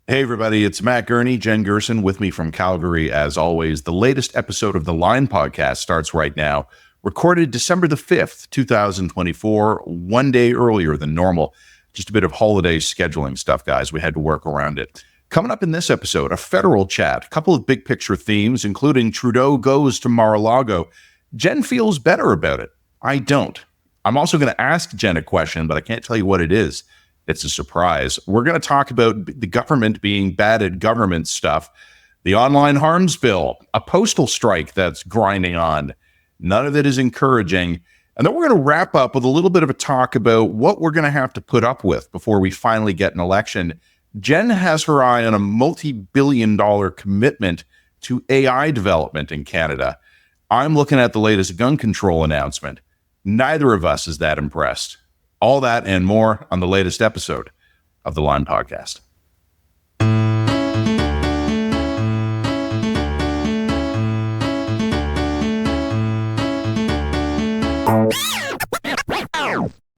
Hey, everybody, it's Matt Gurney, Jen Gerson with me from Calgary, as always. The latest episode of the Line podcast starts right now, recorded December the 5th, 2024, one day earlier than normal. Just a bit of holiday scheduling stuff, guys. We had to work around it. Coming up in this episode, a federal chat, a couple of big picture themes, including Trudeau goes to Mar-a-Lago. Jen feels better about it. I don't. I'm also going to ask Jen a question, but I can't tell you what it is. It's a surprise. We're going to talk about the government being bad at government stuff, the online harms bill, a postal strike that's grinding on. None of it is encouraging. And then we're going to wrap up with a little bit of a talk about what we're going to have to put up with before we finally get an election. Jen has her eye on a multi-billion-dollar commitment to AI development in Canada. I'm looking at the latest gun control announcement. Neither of us is that impressed. All that and more on the latest episode of the Line Podcast.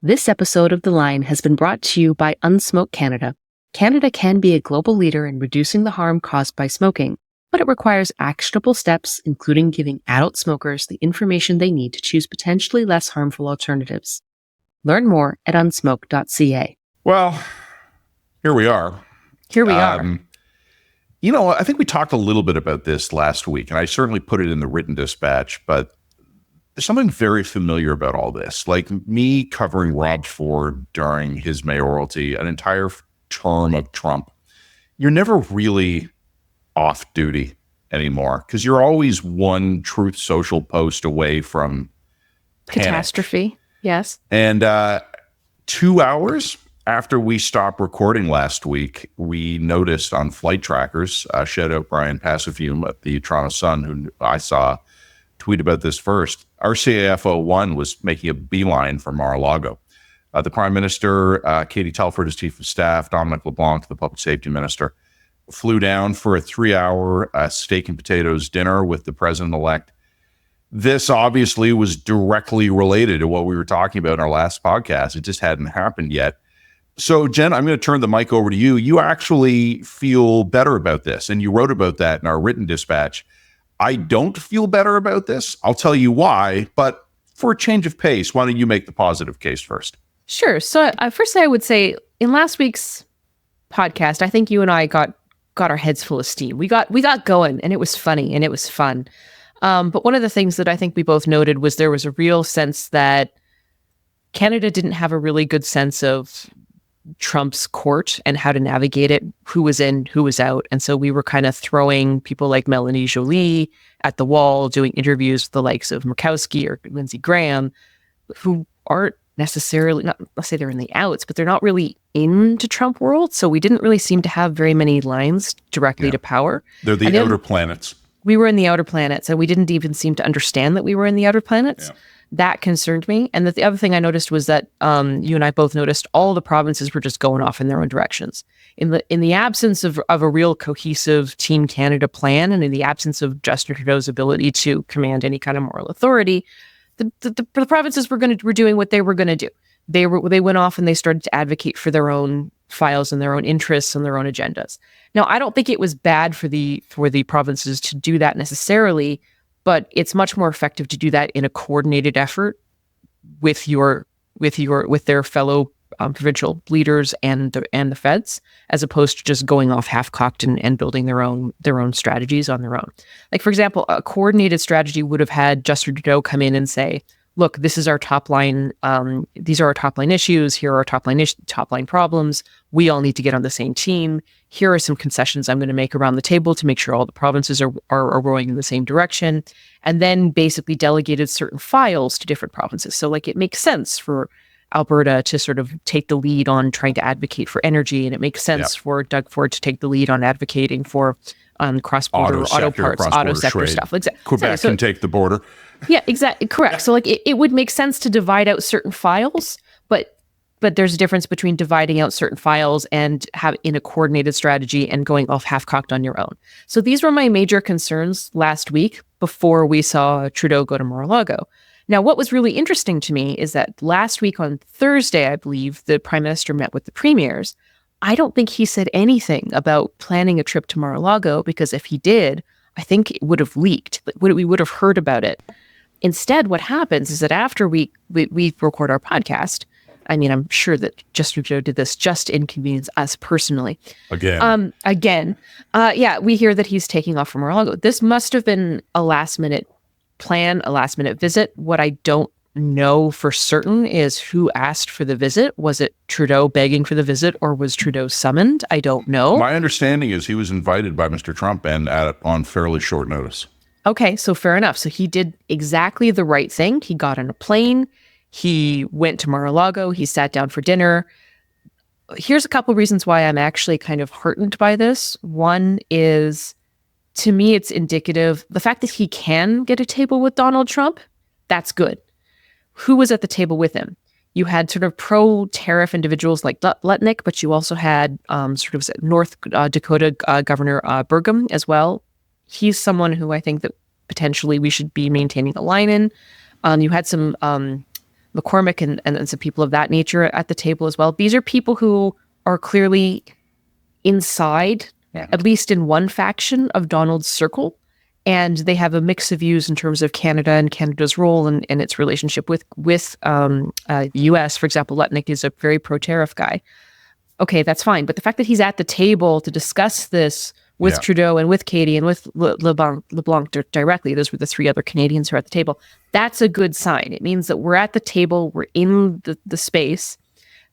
This episode of The Line has been brought to you by Unsmoke Canada. Canada can be a global leader in reducing the harm caused by smoking, but it requires actionable steps, including giving adult smokers the information they need to choose potentially less harmful alternatives. Learn more at unsmoke.ca. Well, here we are. Here we are. You know, I think we talked a little bit about this last week, and I certainly put it in the written dispatch, but there's something very familiar about all this. Like me covering Rob Ford during his mayoralty, an entire term of Trump, you're never really off duty anymore because you're always one Truth Social post away from Catastrophe. Panic. Yes. And 2 hours after we stopped recording last week, we noticed on flight trackers, shout out Brian Passafume at the Toronto Sun, who I saw tweet about this first. RCAF 01 was making a beeline for Mar-a-Lago. The Prime Minister, Katie Telford, as Chief of Staff, Dominic LeBlanc, the Public Safety Minister, flew down for a 3-hour steak and potatoes dinner with the President-elect. This obviously was directly related to what we were talking about in our last podcast. It just hadn't happened yet. So, Jen, I'm going to turn the mic over to you. You actually feel better about this, and you wrote about that in our written dispatch. I don't feel better about this. I'll tell you why, but for a change of pace, why don't you make the positive case first? Sure. So, first I would say in last week's podcast, I think you and I got our heads full of steam. We got going, and it was funny and it was fun. But one of the things that I think we both noted was there was a real sense that Canada didn't have a really good sense of Trump's court and how to navigate it, who was in, who was out. And so we were kind of throwing people like Melanie Joly at the wall, doing interviews with the likes of Murkowski or Lindsey Graham, who aren't necessarily, not let's say they're in the outs, but they're not really into Trump world. So we didn't really seem to have very many lines directly to power. They're the outer planets. We were in the outer planets, and we didn't even seem to understand that we were in the outer planets. Yeah. That concerned me. And the other thing I noticed was that you and I both noticed all the provinces were just going off in their own directions. In the absence of a real cohesive Team Canada plan, and in the absence of Justin Trudeau's ability to command any kind of moral authority, the provinces were doing what they were going to do. They went off and they started to advocate for their own files and their own interests and their own agendas. Now, I don't think it was bad for the provinces to do that necessarily, but it's much more effective to do that in a coordinated effort with their fellow provincial leaders and the feds, as opposed to just going off half-cocked and building their own strategies on their own. Like, for example, a coordinated strategy would have had Justin Trudeau come in and say, look, this is our top line. These are our top line issues. Here are our top line problems. We all need to get on the same team. Here are some concessions I'm going to make around the table to make sure all the provinces are rowing in the same direction. And then basically delegated certain files to different provinces. So like it makes sense for Alberta to sort of take the lead on trying to advocate for energy. And it makes sense for Doug Ford to take the lead on advocating for cross-border auto parts, auto sector trade. Stuff. Quebec can take the border. Yeah, exactly. Correct. So like it would make sense to divide out certain files, but there's a difference between dividing out certain files and in a coordinated strategy and going off half-cocked on your own. So these were my major concerns last week before we saw Trudeau go to Mar-a-Lago. Now, what was really interesting to me is that last week on Thursday, I believe, the Prime Minister met with the premiers, I don't think he said anything about planning a trip to Mar-a-Lago, because if he did, I think it would have leaked. We would have heard about it. Instead, what happens is that after we record our podcast, I mean, I'm sure that Justin Trudeau did this just to inconvenience us personally. Again. We hear that he's taking off from Mar-a-Lago. This must have been a last-minute plan, a last-minute visit. What I don't know for certain is who asked for the visit. Was it Trudeau begging for the visit, or was Trudeau summoned? I don't know. My understanding is he was invited by Mr. Trump and on fairly short notice. Okay, so fair enough. So he did exactly the right thing. He got on a plane. He went to Mar-a-Lago. He sat down for dinner. Here's a couple reasons why I'm actually kind of heartened by this. One is, to me, it's indicative. The fact that he can get a table with Donald Trump, that's good. Who was at the table with him? You had sort of pro-tariff individuals like Lutnick, but you also had sort of North Dakota Governor Burgum as well. He's someone who I think that potentially we should be maintaining a line in. You had some McCormick and some people of that nature at the table as well. These are people who are clearly inside, at least in one faction of Donald's circle, and they have a mix of views in terms of Canada and Canada's role and its relationship with the U.S. For example, Lutnick is a very pro-tariff guy. Okay, that's fine. But the fact that he's at the table to discuss this with Trudeau and with Katie and with LeBlanc directly, those were the three other Canadians who are at the table, that's a good sign. It means that we're at the table, we're in the space.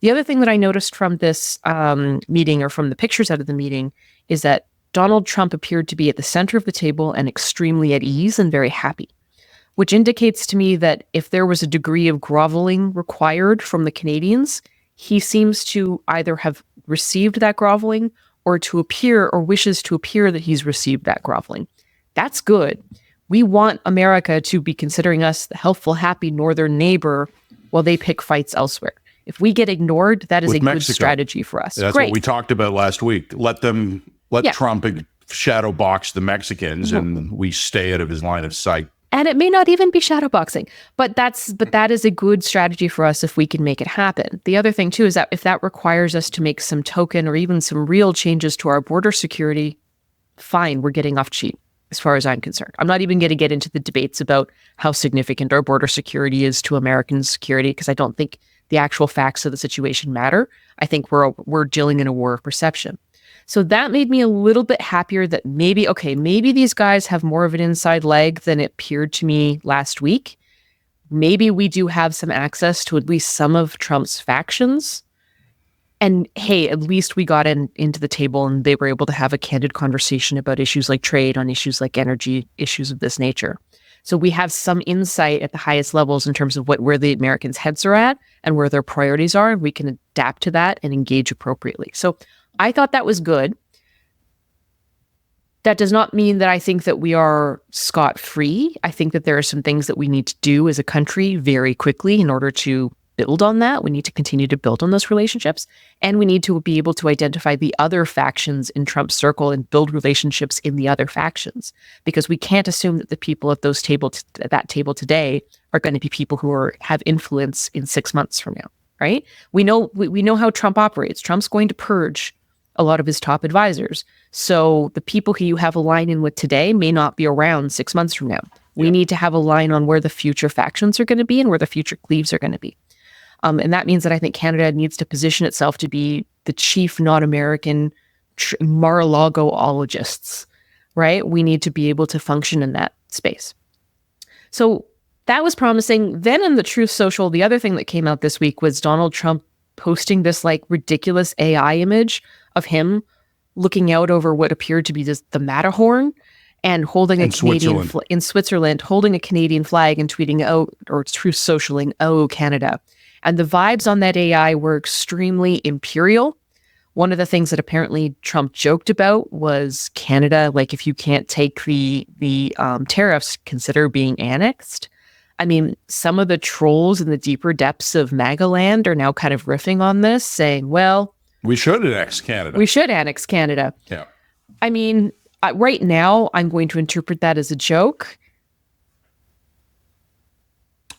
The other thing that I noticed from this meeting, or from the pictures out of the meeting, is that Donald Trump appeared to be at the center of the table and extremely at ease and very happy, which indicates to me that if there was a degree of groveling required from the Canadians, he seems to either have received that groveling or to appear, or wishes to appear that he's received that groveling. That's good. We want America to be considering us the helpful, happy northern neighbor while they pick fights elsewhere. If we get ignored, that is a good strategy for us. That's great. What we talked about last week. Let Trump shadow box the Mexicans, and we stay out of his line of sight. And it may not even be shadowboxing, but that is a good strategy for us if we can make it happen. The other thing too is that if that requires us to make some token or even some real changes to our border security, fine, we're getting off cheap as far as I'm concerned. I'm not even going to get into the debates about how significant our border security is to American security, because I don't think the actual facts of the situation matter. I think we're dealing in a war of perception. So that made me a little bit happier that maybe these guys have more of an inside leg than it appeared to me last week. Maybe we do have some access to at least some of Trump's factions. And hey, at least we got into the table and they were able to have a candid conversation about issues like trade, on issues like energy, issues of this nature. So we have some insight at the highest levels in terms of where the Americans' heads are at and where their priorities are, and we can adapt to that and engage appropriately. So I thought that was good. That does not mean that I think that we are scot-free. I think that there are some things that we need to do as a country very quickly in order to build on that. We need to continue to build on those relationships, and we need to be able to identify the other factions in Trump's circle and build relationships in the other factions, because we can't assume that the people at that table today are going to be people who have influence in 6 months from now, right? We know how Trump operates. Trump's going to purge a lot of his top advisors. So the people who you have a line in with today may not be around 6 months from now. We need to have a line on where the future factions are going to be and where the future cleaves are going to be. And that means that I think Canada needs to position itself to be the chief non-American Mar-a-Lago-ologists, right? We need to be able to function in that space. So that was promising. Then in the Truth Social, the other thing that came out this week was Donald Trump posting this like ridiculous AI image of him looking out over what appeared to be just the Matterhorn and holding a Canadian in Switzerland, holding a Canadian flag and tweeting out, or Truth Socialing, "Oh, Canada." And the vibes on that AI were extremely imperial. One of the things that apparently Trump joked about was Canada, like, if you can't take the tariffs, consider being annexed. I mean, some of the trolls in the deeper depths of MAGA land are now kind of riffing on this, saying, well, we should annex Canada. We should annex Canada. Yeah. I mean, right now, I'm going to interpret that as a joke.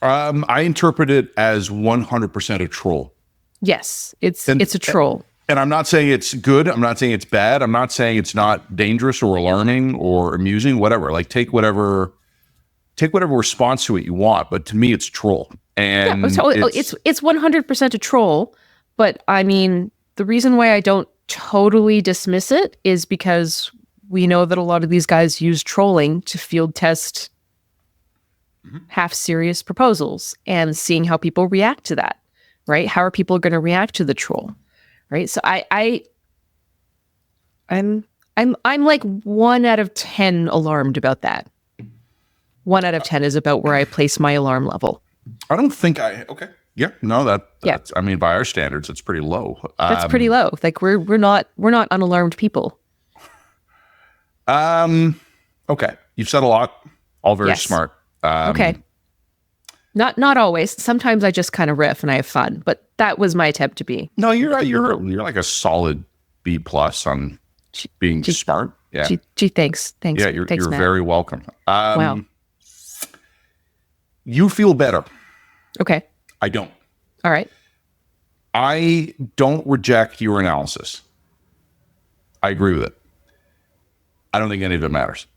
I interpret it as 100% a troll. Yes, it's a troll. And I'm not saying it's good. I'm not saying it's bad. I'm not saying it's not dangerous or alarming or amusing, whatever. Like take whatever response to it you want. But to me, it's troll. And yeah, so it's 100% a troll. But I mean, the reason why I don't totally dismiss it is because we know that a lot of these guys use trolling to field test half serious proposals and seeing how people react to that, right? How are people going to react to the troll? Right. So I'm like 1 out of 10 alarmed about that. 1 out of 10 is about where I place my alarm level. I don't think okay. Yeah. No, that's I mean, by our standards, it's pretty low. That's pretty low. Like we're not unalarmed people. Okay. You've said a lot, all very smart. Okay. Not always. Sometimes I just kind of riff and I have fun, but that was my attempt to be. No, you're like a solid B+ on being smart. Yeah. Gee, thanks. Yeah, you're Matt. very welcome. Wow. You feel better. Okay. I don't. All right. I don't reject your analysis. I agree with it. I don't think any of it matters.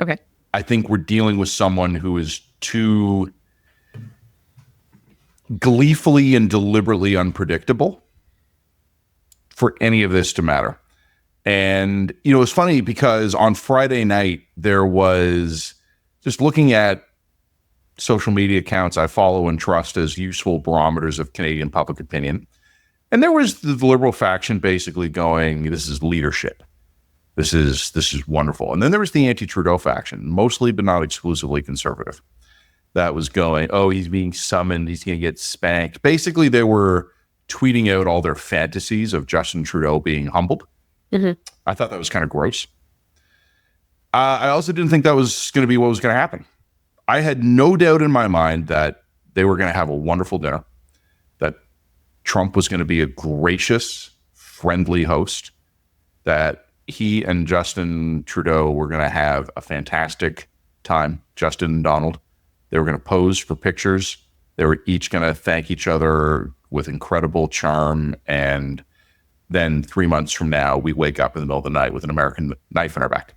Okay. I think we're dealing with someone who is too gleefully and deliberately unpredictable for any of this to matter. And, it's funny because on Friday night, there was just looking at social media accounts I follow and trust as useful barometers of Canadian public opinion. And there was the liberal faction basically going, this is leadership. This is wonderful. And then there was the anti-Trudeau faction, mostly but not exclusively conservative, that was going, oh, he's being summoned, he's going to get spanked. Basically, they were tweeting out all their fantasies of Justin Trudeau being humbled. Mm-hmm. I thought that was kind of gross. I also didn't think that was going to be what was going to happen. I had no doubt in my mind that they were going to have a wonderful dinner, that Trump was going to be a gracious, friendly host, that he and Justin Trudeau were going to have a fantastic time, Justin and Donald. They were going to pose for pictures. They were each going to thank each other with incredible charm. And then 3 months from now, we wake up in the middle of the night with an American knife in our back.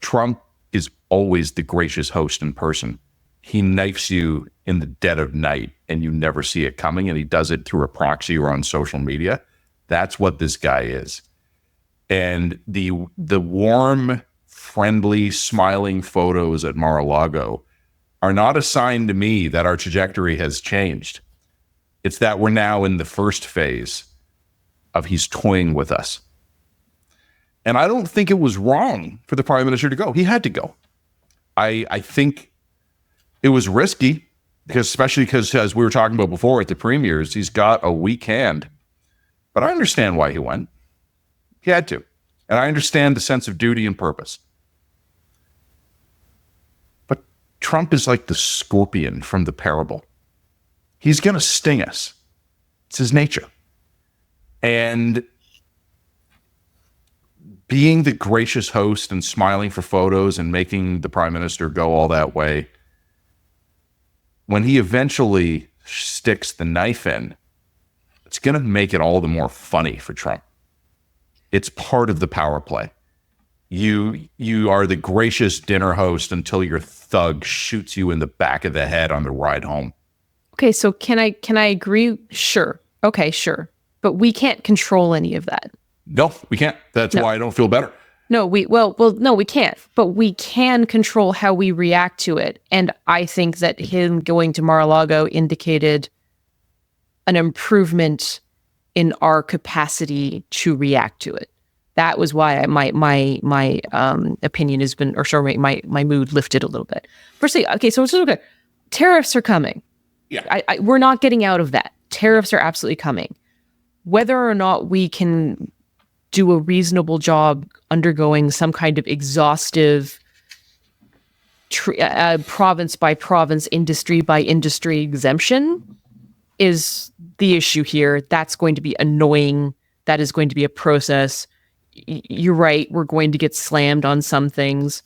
Trump is always the gracious host in person. He knifes you in the dead of night and you never see it coming. And he does it through a proxy or on social media. That's what this guy is. And the warm, friendly, smiling photos at Mar-a-Lago are not a sign to me that our trajectory has changed. It's that we're now in the first phase of he's toying with us. And I don't think it was wrong for the Prime Minister to go. He had to go. I think it was risky, especially because, as we were talking about before, at the premiers, he's got a weak hand. But I understand why he went. He had to. And I understand the sense of duty and purpose. But Trump is like the scorpion from the parable. He's going to sting us. It's his nature. And being the gracious host and smiling for photos and making the Prime Minister go all that way, when he eventually sticks the knife in, it's going to make it all the more funny for Trump. It's part of the power play. You are the gracious dinner host until your thug shoots you in the back of the head on the ride home. Okay, so can I agree? Sure. Okay, sure. But we can't control any of that. No, we can't. That's why I don't feel better. No, we can't. But we can control how we react to it. And I think that him going to Mar-a-Lago indicated an improvement in our capacity to react to it. That was why my opinion has been, or sorry, my mood lifted a little bit. Firstly, okay, so it's okay. Tariffs are coming. Yeah, we're not getting out of that. Tariffs are absolutely coming. Whether or not we can do a reasonable job undergoing some kind of exhaustive province by province, industry by industry exemption is the issue here. That's going to be annoying. That is going to be a process. You're right. We're going to get slammed on some things.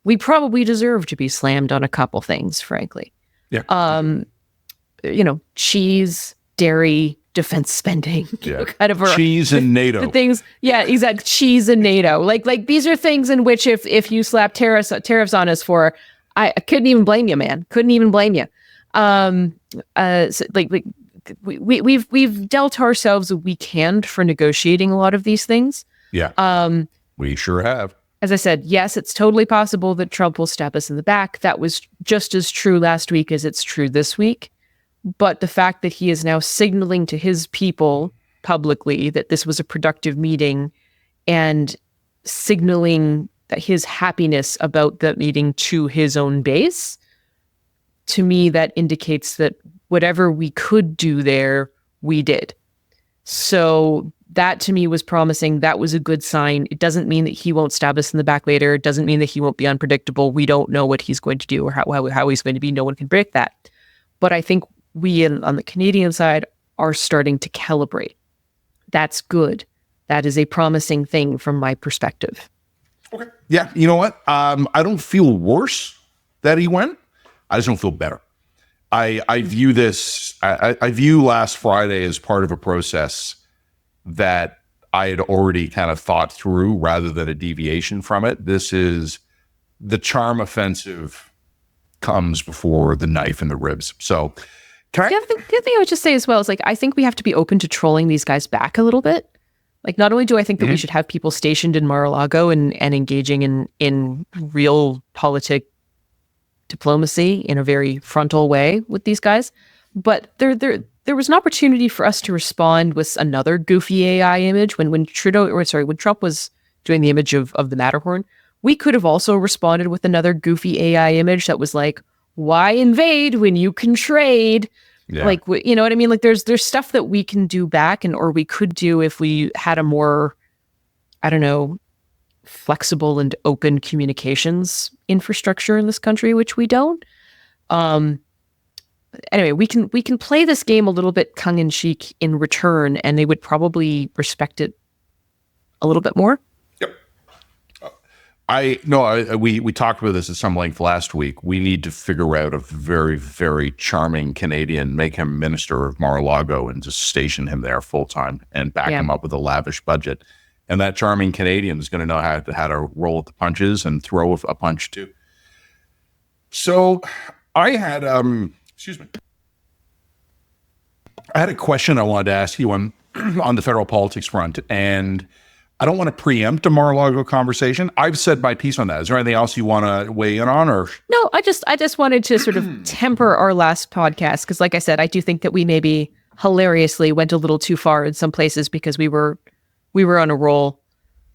We probably deserve to be slammed on a couple things, frankly. Yeah. Cheese, dairy, defense spending, kind of cheese and NATO. The things, exactly. Cheese and NATO. Like these are things in which if you slap tariffs on us for, I couldn't even blame you, man. Couldn't even blame you. So we've dealt ourselves a weak hand for negotiating a lot of these things. Yeah. We sure have. As I said, yes, it's totally possible that Trump will stab us in the back. That was just as true last week as it's true this week. But the fact that he is now signaling to his people publicly that this was a productive meeting and signaling that his happiness about that meeting to his own base, to me, that indicates that whatever we could do there, we did. So that to me was promising. That was a good sign. It doesn't mean that he won't stab us in the back later. It doesn't mean that he won't be unpredictable. We don't know what he's going to do or how he's going to be. No one can predict that. But I think we on the Canadian side are starting to calibrate. That's good. That is a promising thing from my perspective. Okay. Yeah. You know what? I don't feel worse that he went. I just don't feel better. I view this, I view last Friday as part of a process that I had already kind of thought through rather than a deviation from it. This is the charm offensive comes before the knife in the ribs. So the other thing I would just say as well is like, I think we have to be open to trolling these guys back a little bit. Like, not only do I think that we should have people stationed in Mar-a-Lago and engaging in real politic diplomacy in a very frontal way with these guys, but there was an opportunity for us to respond with another goofy AI image when Trump was doing the image of the Matterhorn. We could have also responded with another goofy AI image that was like, why invade when you can trade? Yeah. Like, you know what I mean? Like there's stuff that we can do back or we could do if we had a more, I don't know, flexible and open communications infrastructure in this country, which we don't. Anyway, we can play this game a little bit tongue-in-cheek in return, and they would probably respect it a little bit more. Yep. We talked about this at some length last week. We need to figure out a very, very charming Canadian, make him minister of Mar-a-Lago and just station him there full time and back him up with a lavish budget. And that charming Canadian is going to know how to roll with the punches and throw a punch too. So I had I had a question I wanted to ask you on the federal politics front, and I don't want to preempt a Mar-a-Lago conversation. I've said my piece on that. Is there anything else you want to weigh in on? Or no, I just wanted to sort of temper our last podcast because, like I said, I do think that we maybe hilariously went a little too far in some places because we were on a roll.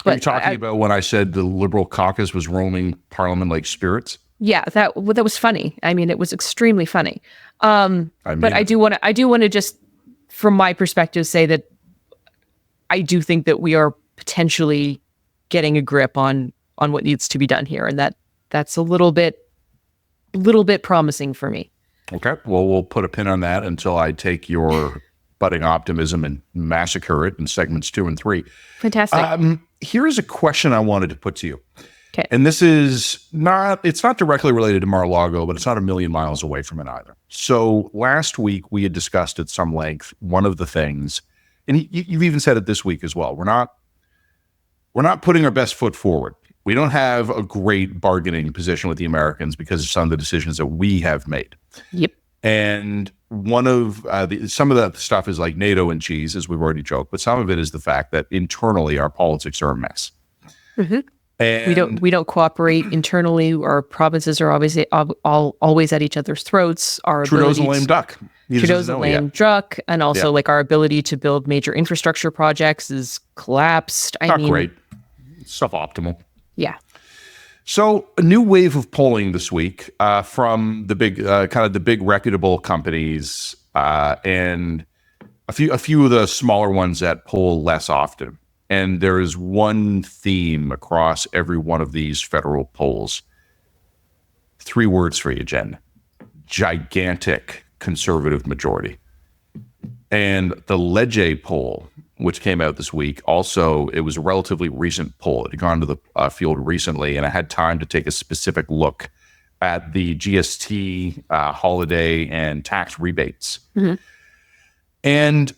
But are you talking about when I said the Liberal caucus was roaming Parliament like spirits? Yeah, that was funny. I mean, it was extremely funny. But I do want to just, from my perspective, say that I do think that we are potentially getting a grip on what needs to be done here, and that's a little bit promising for me. Okay, well, we'll put a pin on that until I take your budding optimism and massacre it in segments 2 and 3. Fantastic. Here's a question I wanted to put to you. Okay. And this is it's not directly related to Mar-a-Lago, but it's not a million miles away from it either. So last week we had discussed at some length one of the things, and you've even said it this week as well. We're not putting our best foot forward. We don't have a great bargaining position with the Americans because of some of the decisions that we have made. Yep. And one of some of that stuff is like NATO and cheese, as we've already joked, but some of it is the fact that internally our politics are a mess. Mm-hmm. And we don't cooperate internally. Our provinces are always at each other's throats. Trudeau's a lame duck. Trudeau's a lame duck, and also like our ability to build major infrastructure projects is collapsed. Not great. Suboptimal. Yeah. So a new wave of polling this week from the big the big reputable companies and a few of the smaller ones that poll less often. And there is one theme across every one of these federal polls. 3 words for you, Jen. Gigantic conservative majority. And the Leger poll, which came out this week, also, it was a relatively recent poll. It had gone to the field recently, and I had time to take a specific look at the GST holiday and tax rebates. Mm-hmm. And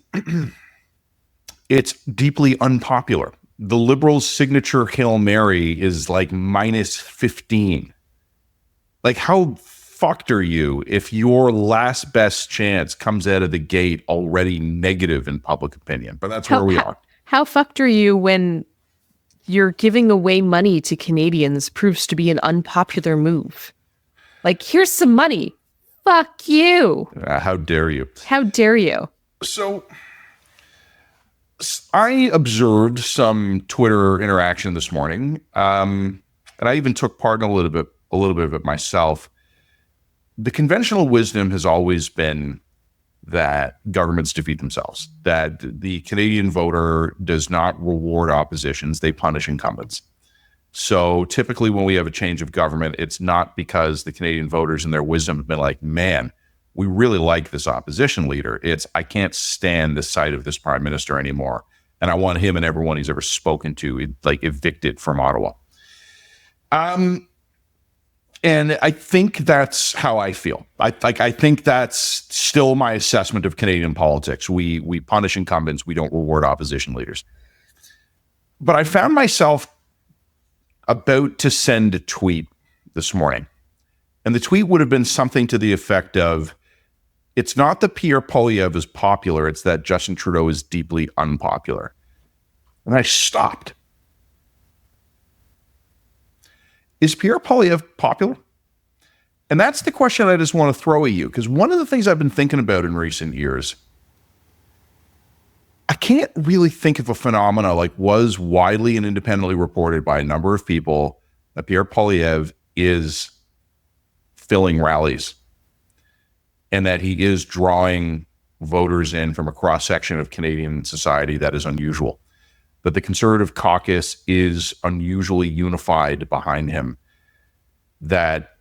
it's deeply unpopular. The Liberals' signature Hail Mary is like minus 15. Like, how fucked are you if your last best chance comes out of the gate already negative in public opinion? But that's where we are. How fucked are you when you're giving away money to Canadians proves to be an unpopular move? Like, here's some money. Fuck you. How dare you? How dare you? So I observed some Twitter interaction this morning, and I even took part in a little bit of it myself. The conventional wisdom has always been that governments defeat themselves, that the Canadian voter does not reward oppositions, they punish incumbents. So typically when we have a change of government, it's not because the Canadian voters in their wisdom have been like, man, we really like this opposition leader. It's, I can't stand the sight of this prime minister anymore. And I want him and everyone he's ever spoken to, like, evicted from Ottawa. And I think that's how I feel. I think that's still my assessment of Canadian politics. We punish incumbents. We don't reward opposition leaders. But I found myself about to send a tweet this morning. And the tweet would have been something to the effect of, it's not that Pierre Poilievre is popular, it's that Justin Trudeau is deeply unpopular. And I stopped. Is Pierre Poilievre popular? And that's the question I just want to throw at you, because one of the things I've been thinking about in recent years, I can't really think of a phenomena like was widely and independently reported by a number of people that Pierre Poilievre is filling rallies and that he is drawing voters in from a cross-section of Canadian society that is unusual. That the Conservative caucus is unusually unified behind him, that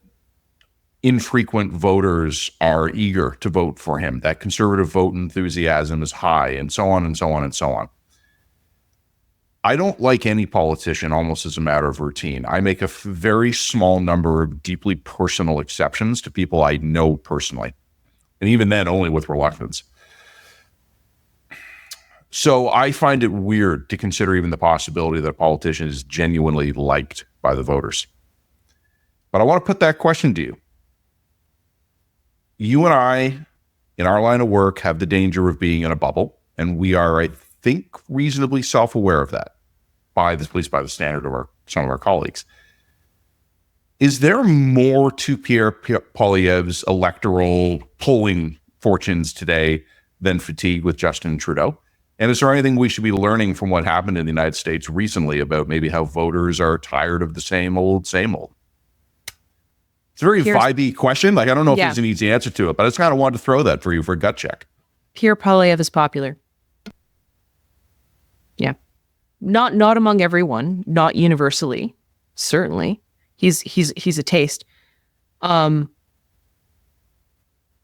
infrequent voters are eager to vote for him, that Conservative vote enthusiasm is high, and so on and so on and so on. I don't like any politician almost as a matter of routine. I make a very small number of deeply personal exceptions to people I know personally, and even then only with reluctance. So I find it weird to consider even the possibility that a politician is genuinely liked by the voters. But I want to put that question to you. You and I, in our line of work, have the danger of being in a bubble, and we are, I think, reasonably self-aware of that, at least by the standard of some of our colleagues. Is there more to Pierre Poilievre's electoral polling fortunes today than fatigue with Justin Trudeau? And is there anything we should be learning from what happened in the United States recently about maybe how voters are tired of the same old, same old? It's a very vibey question. Like, I don't know if there's an easy answer to it, but I just kind of wanted to throw that for you for a gut check. Pierre Poilievre is popular. Yeah. Not among everyone, not universally, certainly. He's a taste.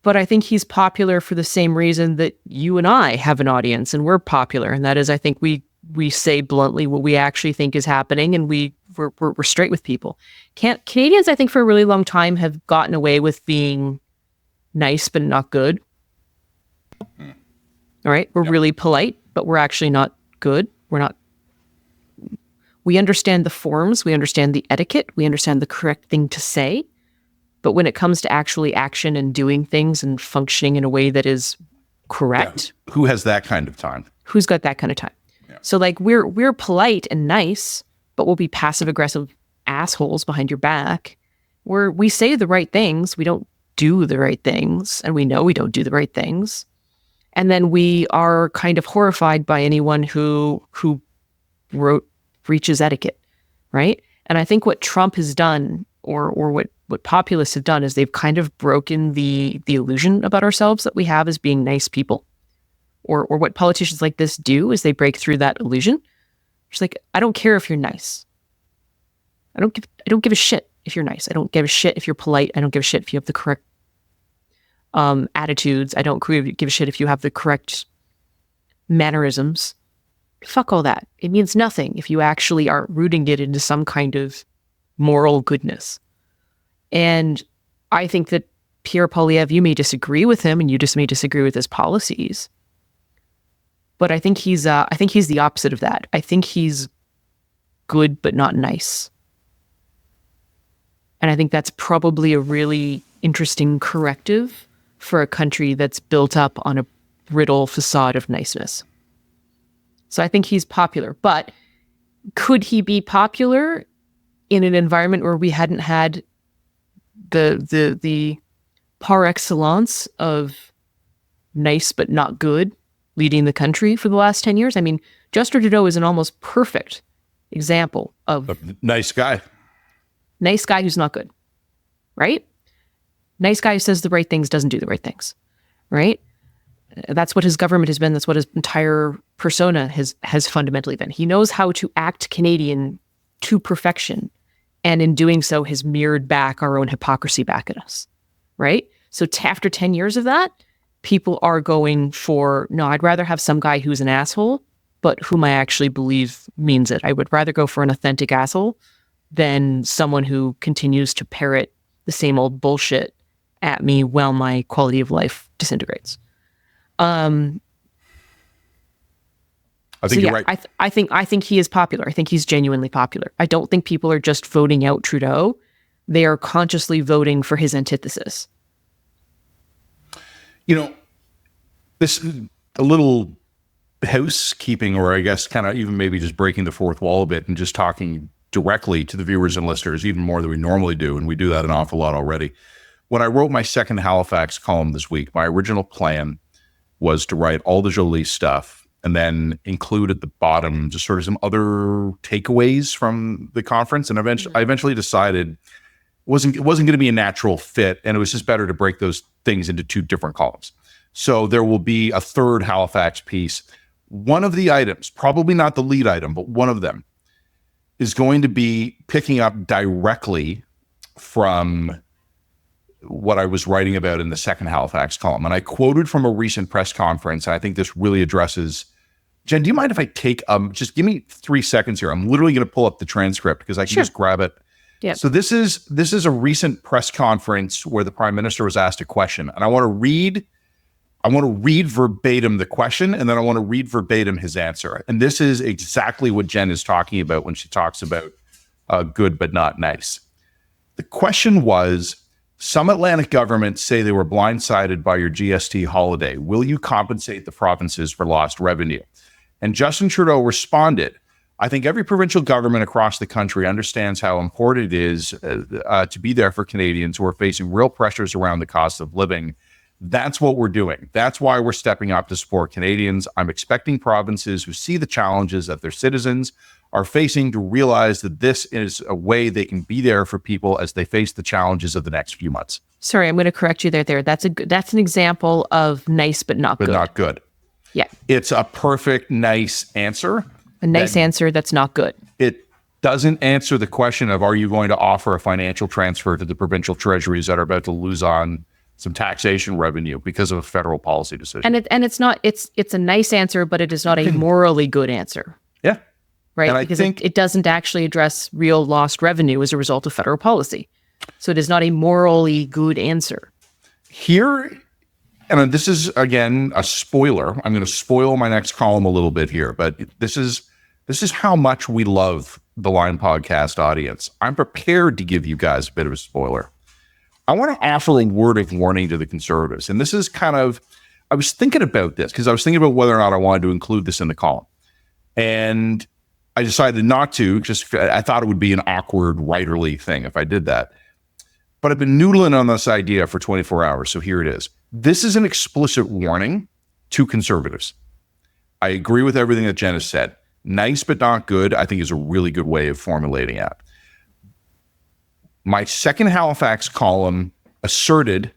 But I think he's popular for the same reason that you and I have an audience and we're popular. And that is, I think we say bluntly what we actually think is happening, and we're straight with people. Canadians, I think, for a really long time have gotten away with being nice but not good. All right? We're really polite, but we're actually not good. We understand the forms, we understand the etiquette, we understand the correct thing to say. But when it comes to actually action and doing things and functioning in a way that is correct. Yeah. Who has that kind of time? Who's got that kind of time? Yeah. So like we're polite and nice, but we'll be passive aggressive assholes behind your back. We say the right things, we don't do the right things, and we know we don't do the right things. And then we are kind of horrified by anyone who breaches etiquette, right? And I think what Trump has done, or what populists have done, is they've kind of broken the illusion about ourselves that we have as being nice people. Or what politicians like this do is they break through that illusion. It's like, I don't care if you're nice. I don't give a shit if you're nice. I don't give a shit if you're polite. I don't give a shit if you have the correct attitudes. I don't give a shit if you have the correct mannerisms. Fuck all that. It means nothing if you actually are rooting it into some kind of moral goodness. And I think that Pierre Poilievre, you may disagree with him and you just may disagree with his policies, But I think he's the opposite of that. I think he's good but not nice. And I think that's probably a really interesting corrective for a country that's built up on a brittle facade of niceness. So I think he's popular, but could he be popular in an environment where we hadn't had the par excellence of nice but not good leading the country for the last 10 years? I mean, Justin Trudeau is an almost perfect example of a nice guy who's not good, right? Nice guy who says the right things, doesn't do the right things, right? That's what his government has been. That's what his entire persona has fundamentally been. He knows how to act Canadian to perfection. And in doing so, has mirrored back our own hypocrisy back at us, right? So after 10 years of that, people are going for, no, I'd rather have some guy who's an asshole, but whom I actually believe means it. I would rather go for an authentic asshole than someone who continues to parrot the same old bullshit at me while my quality of life disintegrates. I think you're right. I think he is popular. I think he's genuinely popular. I don't think people are just voting out Trudeau. They are consciously voting for his antithesis. You know, this a little housekeeping, or I guess kind of even maybe just breaking the fourth wall a bit and just talking directly to the viewers and listeners, even more than we normally do, and we do that an awful lot already. When I wrote my second Halifax column this week, my original plan was to write all the Jolie stuff and then include at the bottom just sort of some other takeaways from the conference. And I eventually decided it wasn't going to be a natural fit, and it was just better to break those things into two different columns. So there will be a third Halifax piece. One of the items, probably not the lead item, but one of them is going to be picking up directly from what I was writing about in the second Halifax column. And I quoted from a recent press conference, and I think this really addresses... Jen, do you mind if I take, just give me 3 seconds here. I'm literally going to pull up the transcript because I can just grab it. Yeah. So this is a recent press conference where the Prime Minister was asked a question, and I want to read verbatim the question, and then I want to read verbatim his answer. And this is exactly what Jen is talking about when she talks about good but not nice. The question was, some Atlantic governments say they were blindsided by your GST holiday. Will you compensate the provinces for lost revenue? And Justin Trudeau responded, I think every provincial government across the country understands how important it is to be there for Canadians who are facing real pressures around the cost of living. That's what we're doing. That's why we're stepping up to support Canadians. I'm expecting provinces who see the challenges that their citizens are facing to realize that this is a way they can be there for people as they face the challenges of the next few months. Sorry, I'm going to correct you there. That's an example of nice but not good. But not good. Yeah. It's a perfect, nice answer. A nice answer that's not good. It doesn't answer the question of, are you going to offer a financial transfer to the provincial treasuries that are about to lose on some taxation revenue because of a federal policy decision? And it's not, it's a nice answer, but it is not a morally good answer. Yeah. Right? And because I think it doesn't actually address real lost revenue as a result of federal policy. So it is not a morally good answer. Here, and this is, again, a spoiler. I'm going to spoil my next column a little bit here, but this is how much we love the Line Podcast audience. I'm prepared to give you guys a bit of a spoiler. I want to offer a word of warning to the Conservatives. And this is kind of, I was thinking about this because I was thinking about whether or not I wanted to include this in the column. And I decided not to, just I thought it would be an awkward writerly thing if I did that. But I've been noodling on this idea for 24 hours, so here it is. This is an explicit warning to Conservatives. I agree with everything that Jen has said. Nice but not good, I think, is a really good way of formulating it. My second Halifax column asserted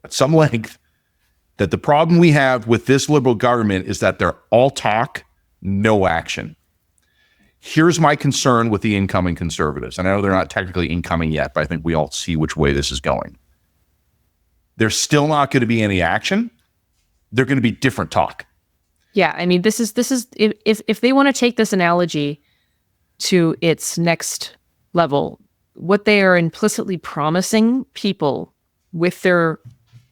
at some length that the problem we have with this Liberal government is that they're all talk, no action. Here's my concern with the incoming Conservatives. And I know they're not technically incoming yet, but I think we all see which way this is going. There's still not going to be any action. They're going to be different talk. Yeah, I mean, this is if they want to take this analogy to its next level, what they are implicitly promising people with their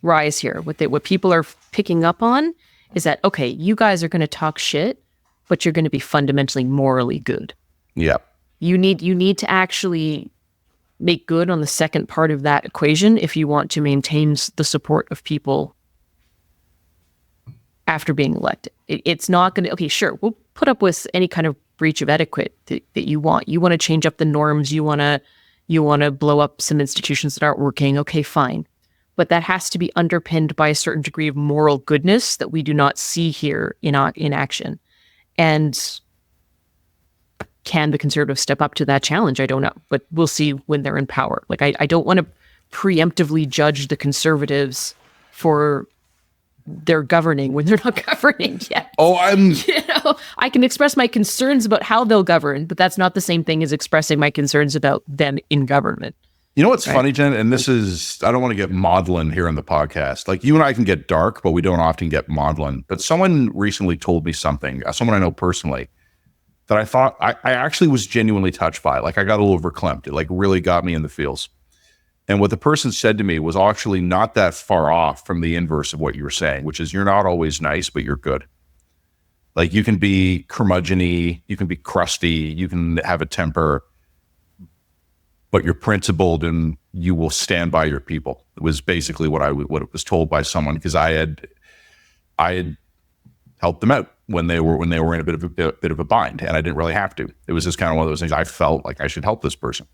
rise here, what people are picking up on, is that, okay, you guys are going to talk shit, but you're going to be fundamentally morally good. Yeah. You need to actually make good on the second part of that equation if you want to maintain the support of people after being elected. It's not going to, okay, sure, we'll put up with any kind of breach of etiquette that you want. You want to change up the norms. You want to blow up some institutions that aren't working. Okay, fine. But that has to be underpinned by a certain degree of moral goodness that we do not see here in action. And can the Conservatives step up to that challenge? I don't know, but we'll see when they're in power. Like, I don't want to preemptively judge the Conservatives for their governing when they're not governing yet. I can express my concerns about how they'll govern, but that's not the same thing as expressing my concerns about them in government. You know what's funny, Jen? And this is, I don't want to get maudlin here on the podcast. Like, you and I can get dark, but we don't often get maudlin. But someone recently told me something, someone I know personally, that I thought I actually was genuinely touched by. Like, I got a little verklempt. It like really got me in the feels. And what the person said to me was actually not that far off from the inverse of what you were saying, which is you're not always nice, but you're good. Like, you can be curmudgeon-y, you can be crusty, you can have a temper, but you're principled and you will stand by your people. It was basically what it was told by someone, because I had helped them out when they were in a bit of a bind, and I didn't really have to. It was just kind of one of those things. I felt like I should help this person.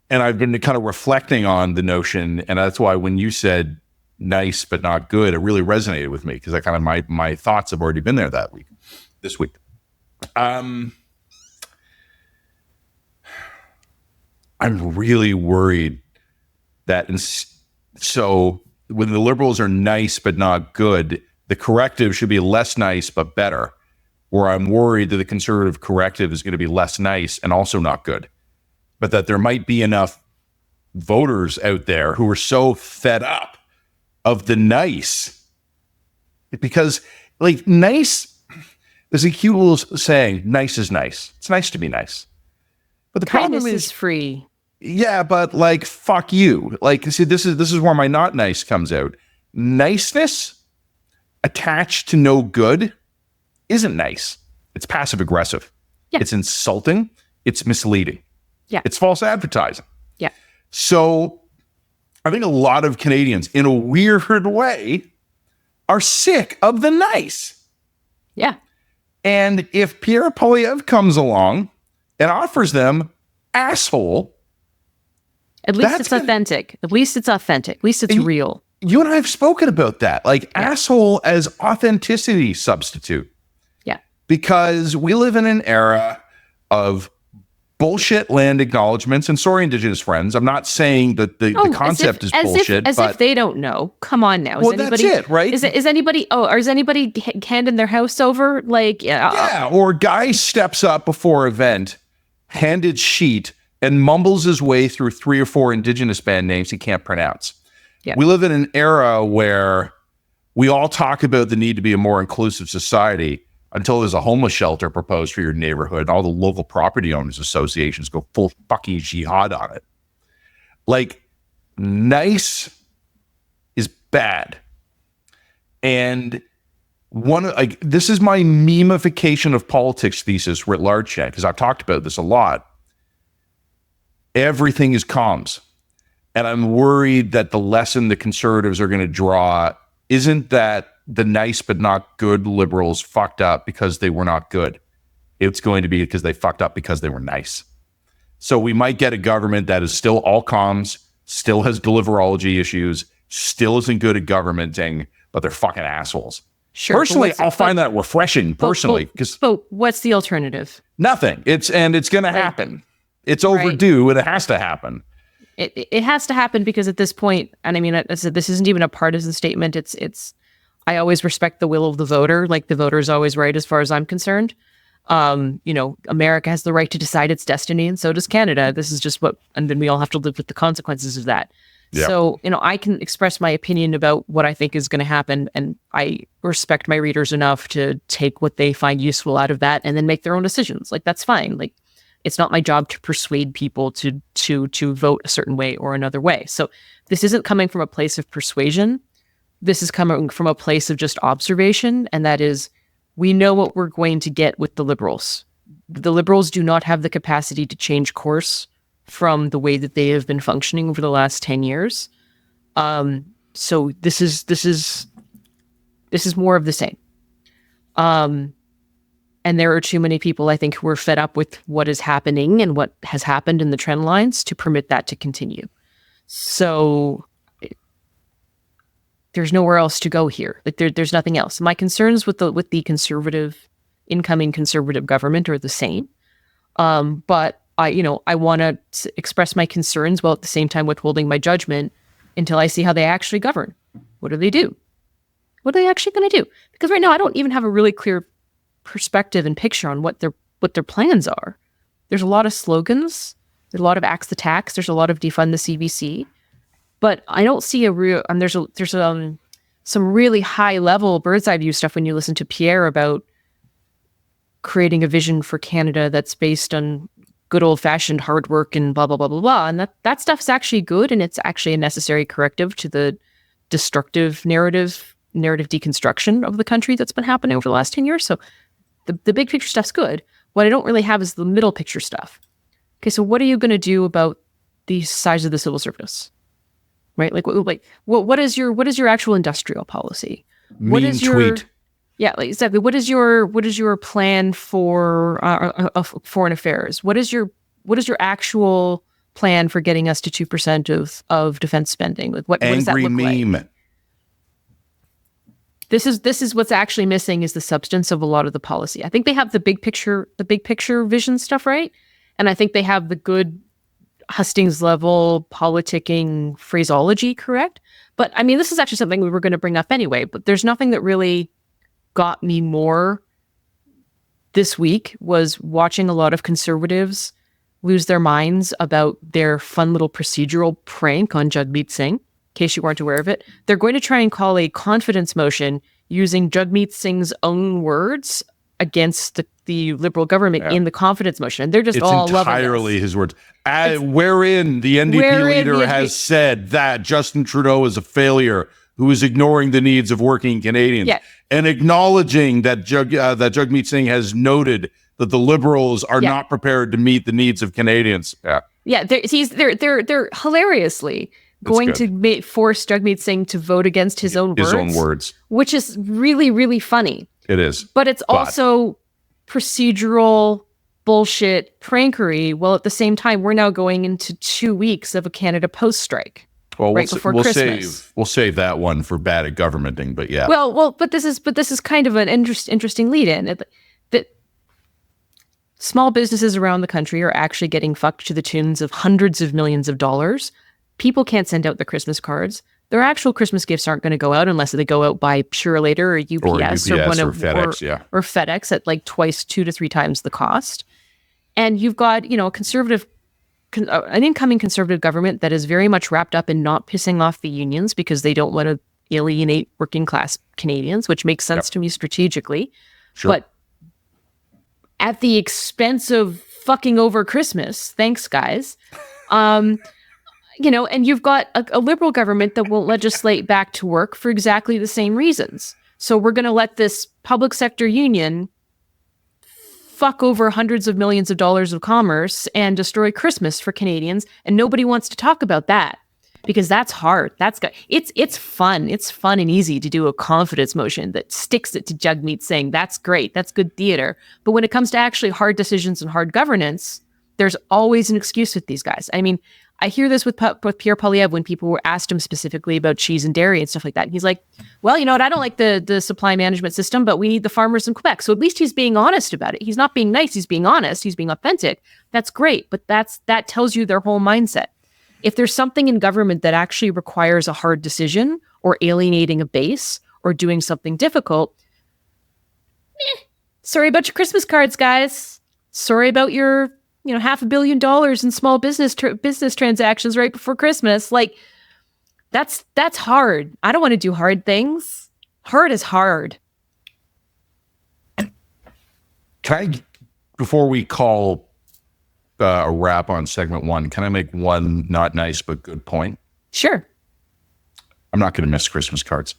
And I've been kind of reflecting on the notion, and that's why when you said nice but not good, it really resonated with me, because I kind of my thoughts have already been there this week. I'm really worried that so when the Liberals are nice but not good, the corrective should be less nice but better. Where I'm worried that the Conservative corrective is going to be less nice and also not good. But that there might be enough voters out there who are so fed up of the nice, because like nice, there's a cute little saying, nice is nice. It's nice to be nice. But the Kindness problem is free. Yeah, but like, fuck you. Like, see, this is where my not nice comes out. Niceness attached to no good isn't nice. It's passive aggressive. Yeah. It's insulting. It's misleading. Yeah. It's false advertising. Yeah. So I think a lot of Canadians, in a weird way, are sick of the nice. Yeah. And if Pierre Poilievre comes along and offers them asshole, at least it's authentic. At least it's authentic. At least it's real. You and I have spoken about that. Like, asshole as authenticity substitute. Yeah. Because we live in an era of bullshit land acknowledgements. And sorry, Indigenous friends, I'm not saying that the concept is bullshit. As if they don't know. Come on now. Well, that's it, right? Is anybody handing their house over? Like, yeah. Or guy steps up before event, handed sheet, and mumbles his way through 3 or 4 Indigenous band names he can't pronounce. Yeah. We live in an era where we all talk about the need to be a more inclusive society until there's a homeless shelter proposed for your neighborhood, and all the local property owners associations go full fucking jihad on it. Like, nice is bad. And this is my memification of politics thesis writ large, because I've talked about this a lot. Everything is comms. And I'm worried that the lesson the Conservatives are going to draw isn't that the nice but not good Liberals fucked up because they were not good. It's going to be because they fucked up because they were nice. So we might get a government that is still all comms, still has deliverology issues, still isn't good at governmenting, but they're fucking assholes. Sure. Personally, I'll find that refreshing, personally. But what's the alternative? Nothing. It's going to happen. It's overdue, and it has to happen. It has to happen, because at this point, and I mean, I said, this isn't even a partisan statement. It's I always respect the will of the voter. Like, the voter is always right as far as I'm concerned. America has the right to decide its destiny, and so does Canada. This is just and then we all have to live with the consequences of that. Yeah. So, I can express my opinion about what I think is going to happen, and I respect my readers enough to take what they find useful out of that and then make their own decisions. Like, that's fine. Like, it's not my job to persuade people to vote a certain way or another way. So this isn't coming from a place of persuasion. this is coming from a place of just observation, and that is, we know what we're going to get with the Liberals. The Liberals do not have the capacity to change course from the way that they have been functioning over the last 10 years. So this is more of the same. And there are too many people, I think, who are fed up with what is happening and what has happened in the trend lines to permit that to continue. So there's nowhere else to go here. Like there's nothing else. My concerns with the incoming conservative government are the same. But I want to express my concerns while at the same time withholding my judgment until I see how they actually govern. What do they do? What are they actually going to do? Because right now I don't even have a really clear perspective and picture on what their plans are. There's a lot of slogans. There's a lot of axe the tax. There's a lot of defund the CBC. But I don't see a real, and there's some really high level bird's eye view stuff when you listen to Pierre about creating a vision for Canada that's based on good old fashioned hard work and blah, blah, blah, blah, blah. And that stuff's actually good. And it's actually a necessary corrective to the destructive narrative deconstruction of the country that's been happening over the last 10 years. So the big picture stuff's good. What I don't really have is the middle picture stuff. Okay, so what are you going to do about the size of the civil service? Right? What is your actual industrial policy? What is your tweet? Yeah, like exactly. What is your plan for foreign affairs? What is your actual plan for getting us to 2% of defense spending? What does that look meme. like? This is what's actually missing is the substance of a lot of the policy. I think they have the big picture vision stuff right, and I think they have the good Hustings level politicking phraseology correct. But I mean, this is actually something we were going to bring up anyway. But there's nothing that really got me more this week was watching a lot of conservatives lose their minds about their fun little procedural prank on Jagmeet Singh. In case you weren't aware of it, they're going to try and call a confidence motion using Jagmeet Singh's own words against the Liberal government in the confidence motion. And they're just all loving it. It's entirely his words. Wherein the NDP leader has said that Justin Trudeau is a failure who is ignoring the needs of working Canadians, and acknowledging that Jagmeet Singh has noted that the Liberals are not prepared to meet the needs of Canadians. They're hilariously going to force Jagmeet Singh to vote against his own words, which is really, really funny. It is, but it's also procedural bullshit prankery. While at the same time, we're now going into 2 weeks of a Canada Post strike. Well, before Christmas. We'll save that one for bad at governmenting, but yeah. But this is kind of an interesting lead-in. That small businesses around the country are actually getting fucked to the tunes of hundreds of millions of dollars. People can't send out the Christmas cards. Their actual Christmas gifts aren't going to go out unless they go out by Purelator or UPS or FedEx, or FedEx at like 2 to 3 times the cost. And you've got an incoming conservative government that is very much wrapped up in not pissing off the unions because they don't want to alienate working class Canadians, which makes sense to me strategically. Sure. But at the expense of fucking over Christmas, thanks guys. And you've got a Liberal government that won't legislate back to work for exactly the same reasons. So we're going to let this public sector union fuck over hundreds of millions of dollars of commerce and destroy Christmas for Canadians. And nobody wants to talk about that because that's hard. It's fun. It's fun and easy to do a confidence motion that sticks it to Jagmeet Singh. That's great. That's good theater. But when it comes to actually hard decisions and hard governance, there's always an excuse with these guys. I mean, I hear this with Pierre Poilievre when people were asked him specifically about cheese and dairy and stuff like that. And he's like, well, you know what? I don't like the supply management system, but we need the farmers in Quebec. So at least he's being honest about it. He's not being nice. He's being honest. He's being authentic. That's great. But that tells you their whole mindset. If there's something in government that actually requires a hard decision or alienating a base or doing something difficult, sorry about your Christmas cards, guys. Sorry about your $500 million in small business transactions right before Christmas. Like, that's hard. I don't want to do hard things. Hard is hard. Before we call a wrap on segment 1, can I make one not nice but good point? Sure. I'm not going to miss Christmas cards.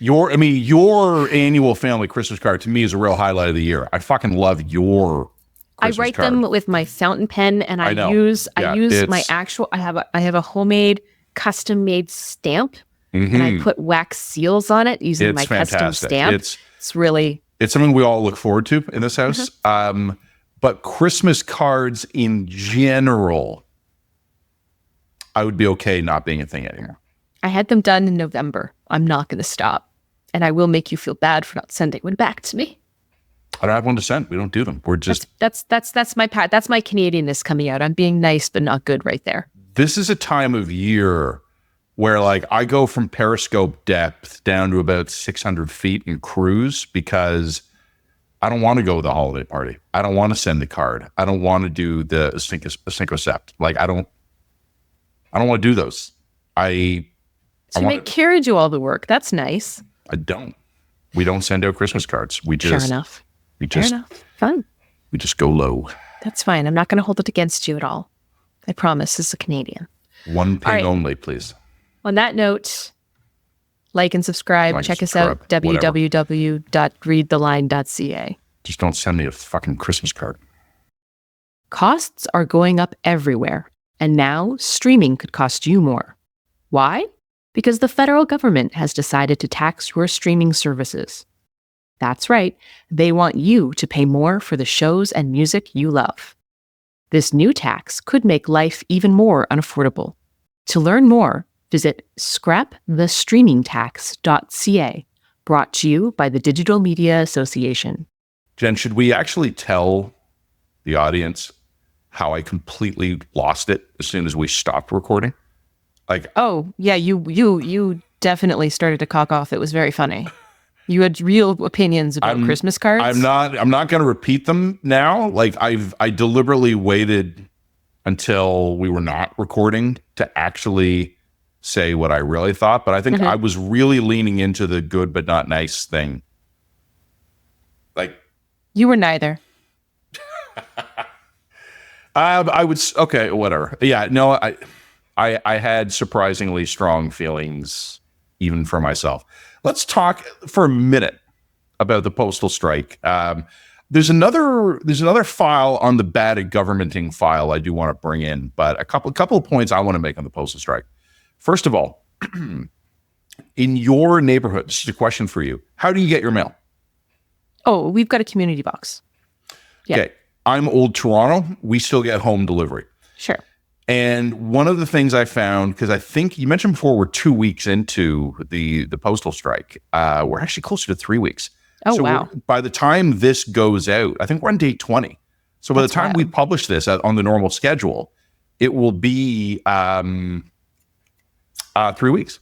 Your annual family Christmas card to me is a real highlight of the year. I fucking love your Christmas I write card. them with my fountain pen, and I know. use Yeah, my actual. I have a homemade, custom made stamp, and I put wax seals on it using my custom stamp. It's really something we all look forward to in this house. But Christmas cards in general, I would be okay not being a thing anymore. I had them done in November. I'm not going to stop, and I will make you feel bad for not sending one back to me. I don't have one to send. We don't do them. We're just that's my that's my Canadianness coming out. I'm being nice but not good right there. This is a time of year where like I go from periscope depth down to about 600 feet and cruise because I don't want to go to the holiday party. I don't want to send the card. I don't want to do the syncocept. Like I don't want to do those. So make Kira do all the work. That's nice. I don't. We don't send out Christmas cards. We just fair enough. Fair enough. Fun. We just go low. That's fine. I'm not going to hold it against you at all. I promise, as a Canadian. One ping only, please. On that note, like and subscribe. Check us out, www.readtheline.ca. Just don't send me a fucking Christmas card. Costs are going up everywhere, and now streaming could cost you more. Why? Because the federal government has decided to tax your streaming services. That's right, they want you to pay more for the shows and music you love. This new tax could make life even more unaffordable. To learn more, visit scrapthestreamingtax.ca, brought to you by the Digital Media Association. Jen, should we actually tell the audience how I completely lost it as soon as we stopped recording? Like, oh yeah, you definitely started to cock off. It was very funny. You had real opinions about Christmas cards. I'm not going to repeat them now. Like I deliberately waited until we were not recording to actually say what I really thought. But I think I was really leaning into the good but not nice thing. Like you were neither. I would okay, whatever. Yeah, no, I had surprisingly strong feelings even for myself. Let's talk for a minute about the postal strike. There's another file on the bad at governmenting file I do want to bring in, but a couple of points I want to make on the postal strike. First of all, in your neighborhood, this is a question for you. How do you get your mail? Oh, we've got a community box. Yeah. Okay. I'm Old Toronto. We still get home delivery. Sure. And one of the things I found, because I think you mentioned before we're 2 weeks into the postal strike. We're actually closer to 3 weeks. Oh, so wow. By the time this goes out, I think we're on day 20. So by the time we publish this on the normal schedule, it will be 3 weeks.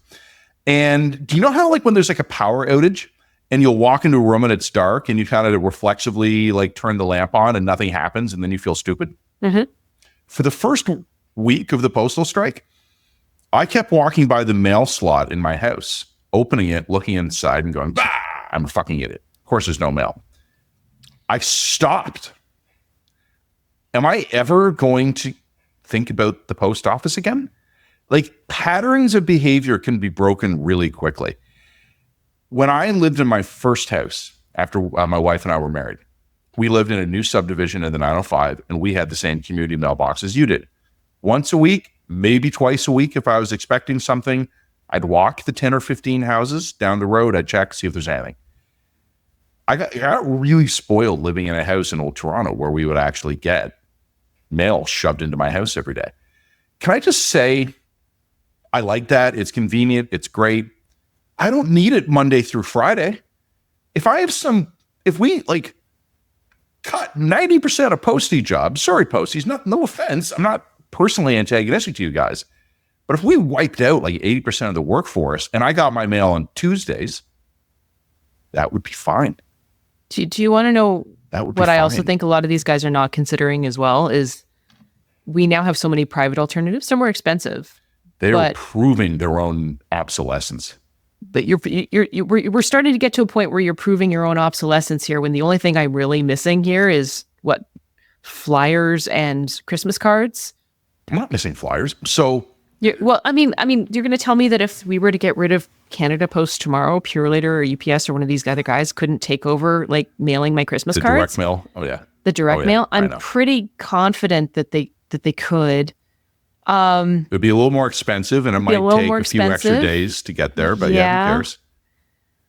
And do you know how like when there's like a power outage and you'll walk into a room and it's dark and you kind of reflexively like turn the lamp on and nothing happens and then you feel stupid? Mm-hmm. For the first week of the postal strike, I kept walking by the mail slot in my house, opening it, looking inside and going, bah, I'm a fucking idiot. Of course, there's no mail. I stopped. Am I ever going to think about the post office again? Like patterns of behavior can be broken really quickly. When I lived in my first house after my wife and I were married, we lived in a new subdivision in the 905 and we had the same community mailbox as you did. Once a week, maybe twice a week, if I was expecting something, I'd walk the 10 or 15 houses down the road. I'd check, see if there's anything. I got really spoiled living in a house in Old Toronto where we would actually get mail shoved into my house every day. Can I just say, I like that. It's convenient. It's great. I don't need it Monday through Friday. If we like cut 90% of postie jobs, sorry, posties, no offense. I'm not personally antagonistic to you guys. But if we wiped out like 80% of the workforce and I got my mail on Tuesdays, that would be fine. Do you want to know what I also fine. think a lot of these guys are not considering as well is we now have so many private alternatives. Some are expensive. They're proving their own obsolescence. But we're starting to get to a point where you're proving your own obsolescence here when the only thing I'm really missing here is flyers and Christmas cards. I'm not missing flyers. So Well, I mean, you're going to tell me that if we were to get rid of Canada Post tomorrow, Purolator or UPS or one of these other guys couldn't take over like mailing my Christmas cards? Direct mail. Oh yeah. The direct mail. I'm pretty confident that they could. It would be a little more expensive, and it might take a few extra days to get there. But yeah, who cares?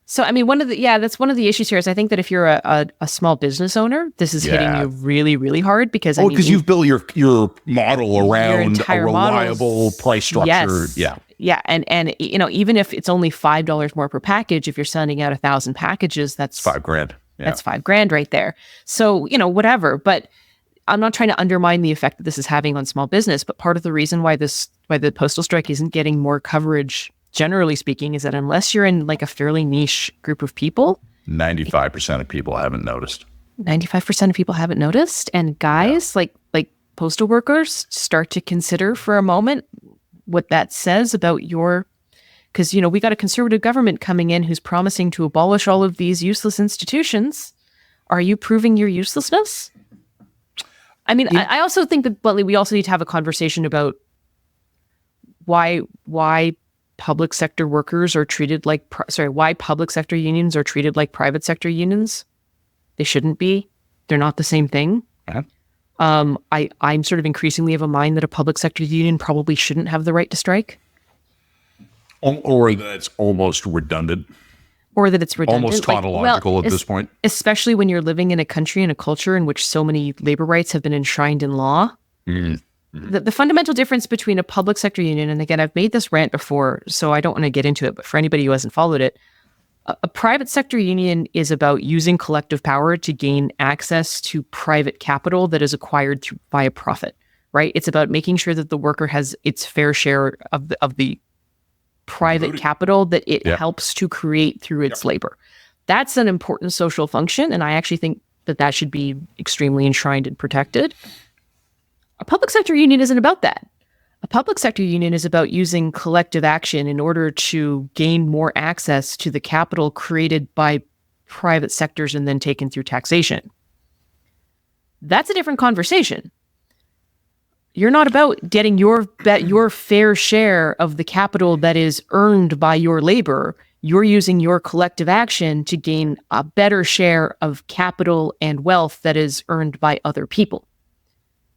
So, I mean, that's one of the issues here is I think that if you're a small business owner, this is hitting you really, really hard because because you've built your model around a reliable price structure. Yes. Yeah. And even if it's only $5 more per package, if you're sending out 1,000 packages, that's $5,000. Yeah. That's $5,000 right there. So, whatever. But I'm not trying to undermine the effect that this is having on small business, but part of the reason why the postal strike isn't getting more coverage, generally speaking, is that unless you're in like a fairly niche group of people, 95% of people haven't noticed. 95% of people haven't noticed. And guys, like postal workers, start to consider for a moment what that says about because, we got a conservative government coming in who's promising to abolish all of these useless institutions. Are you proving your uselessness? I mean, I also think that, bluntly, we also need to have a conversation about why public sector workers are treated like, why public sector unions are treated like private sector unions. They shouldn't be. They're not the same thing. Uh-huh. I'm sort of increasingly of a mind that a public sector union probably shouldn't have the right to strike. Or that it's almost redundant. Or that it's redundant. Almost tautological at this point. Especially when you're living in a country and a culture in which so many labor rights have been enshrined in law. Mm-hmm. The fundamental difference between a public sector union, and again, I've made this rant before, so I don't want to get into it, but for anybody who hasn't followed it, a private sector union is about using collective power to gain access to private capital that is acquired by a profit, right? It's about making sure that the worker has its fair share of the private capital that it helps to create through its labor. That's an important social function, and I actually think that should be extremely enshrined and protected. A public sector union isn't about that. A public sector union is about using collective action in order to gain more access to the capital created by private sectors and then taken through taxation. That's a different conversation. You're not about getting your fair share of the capital that is earned by your labor. You're using your collective action to gain a better share of capital and wealth that is earned by other people,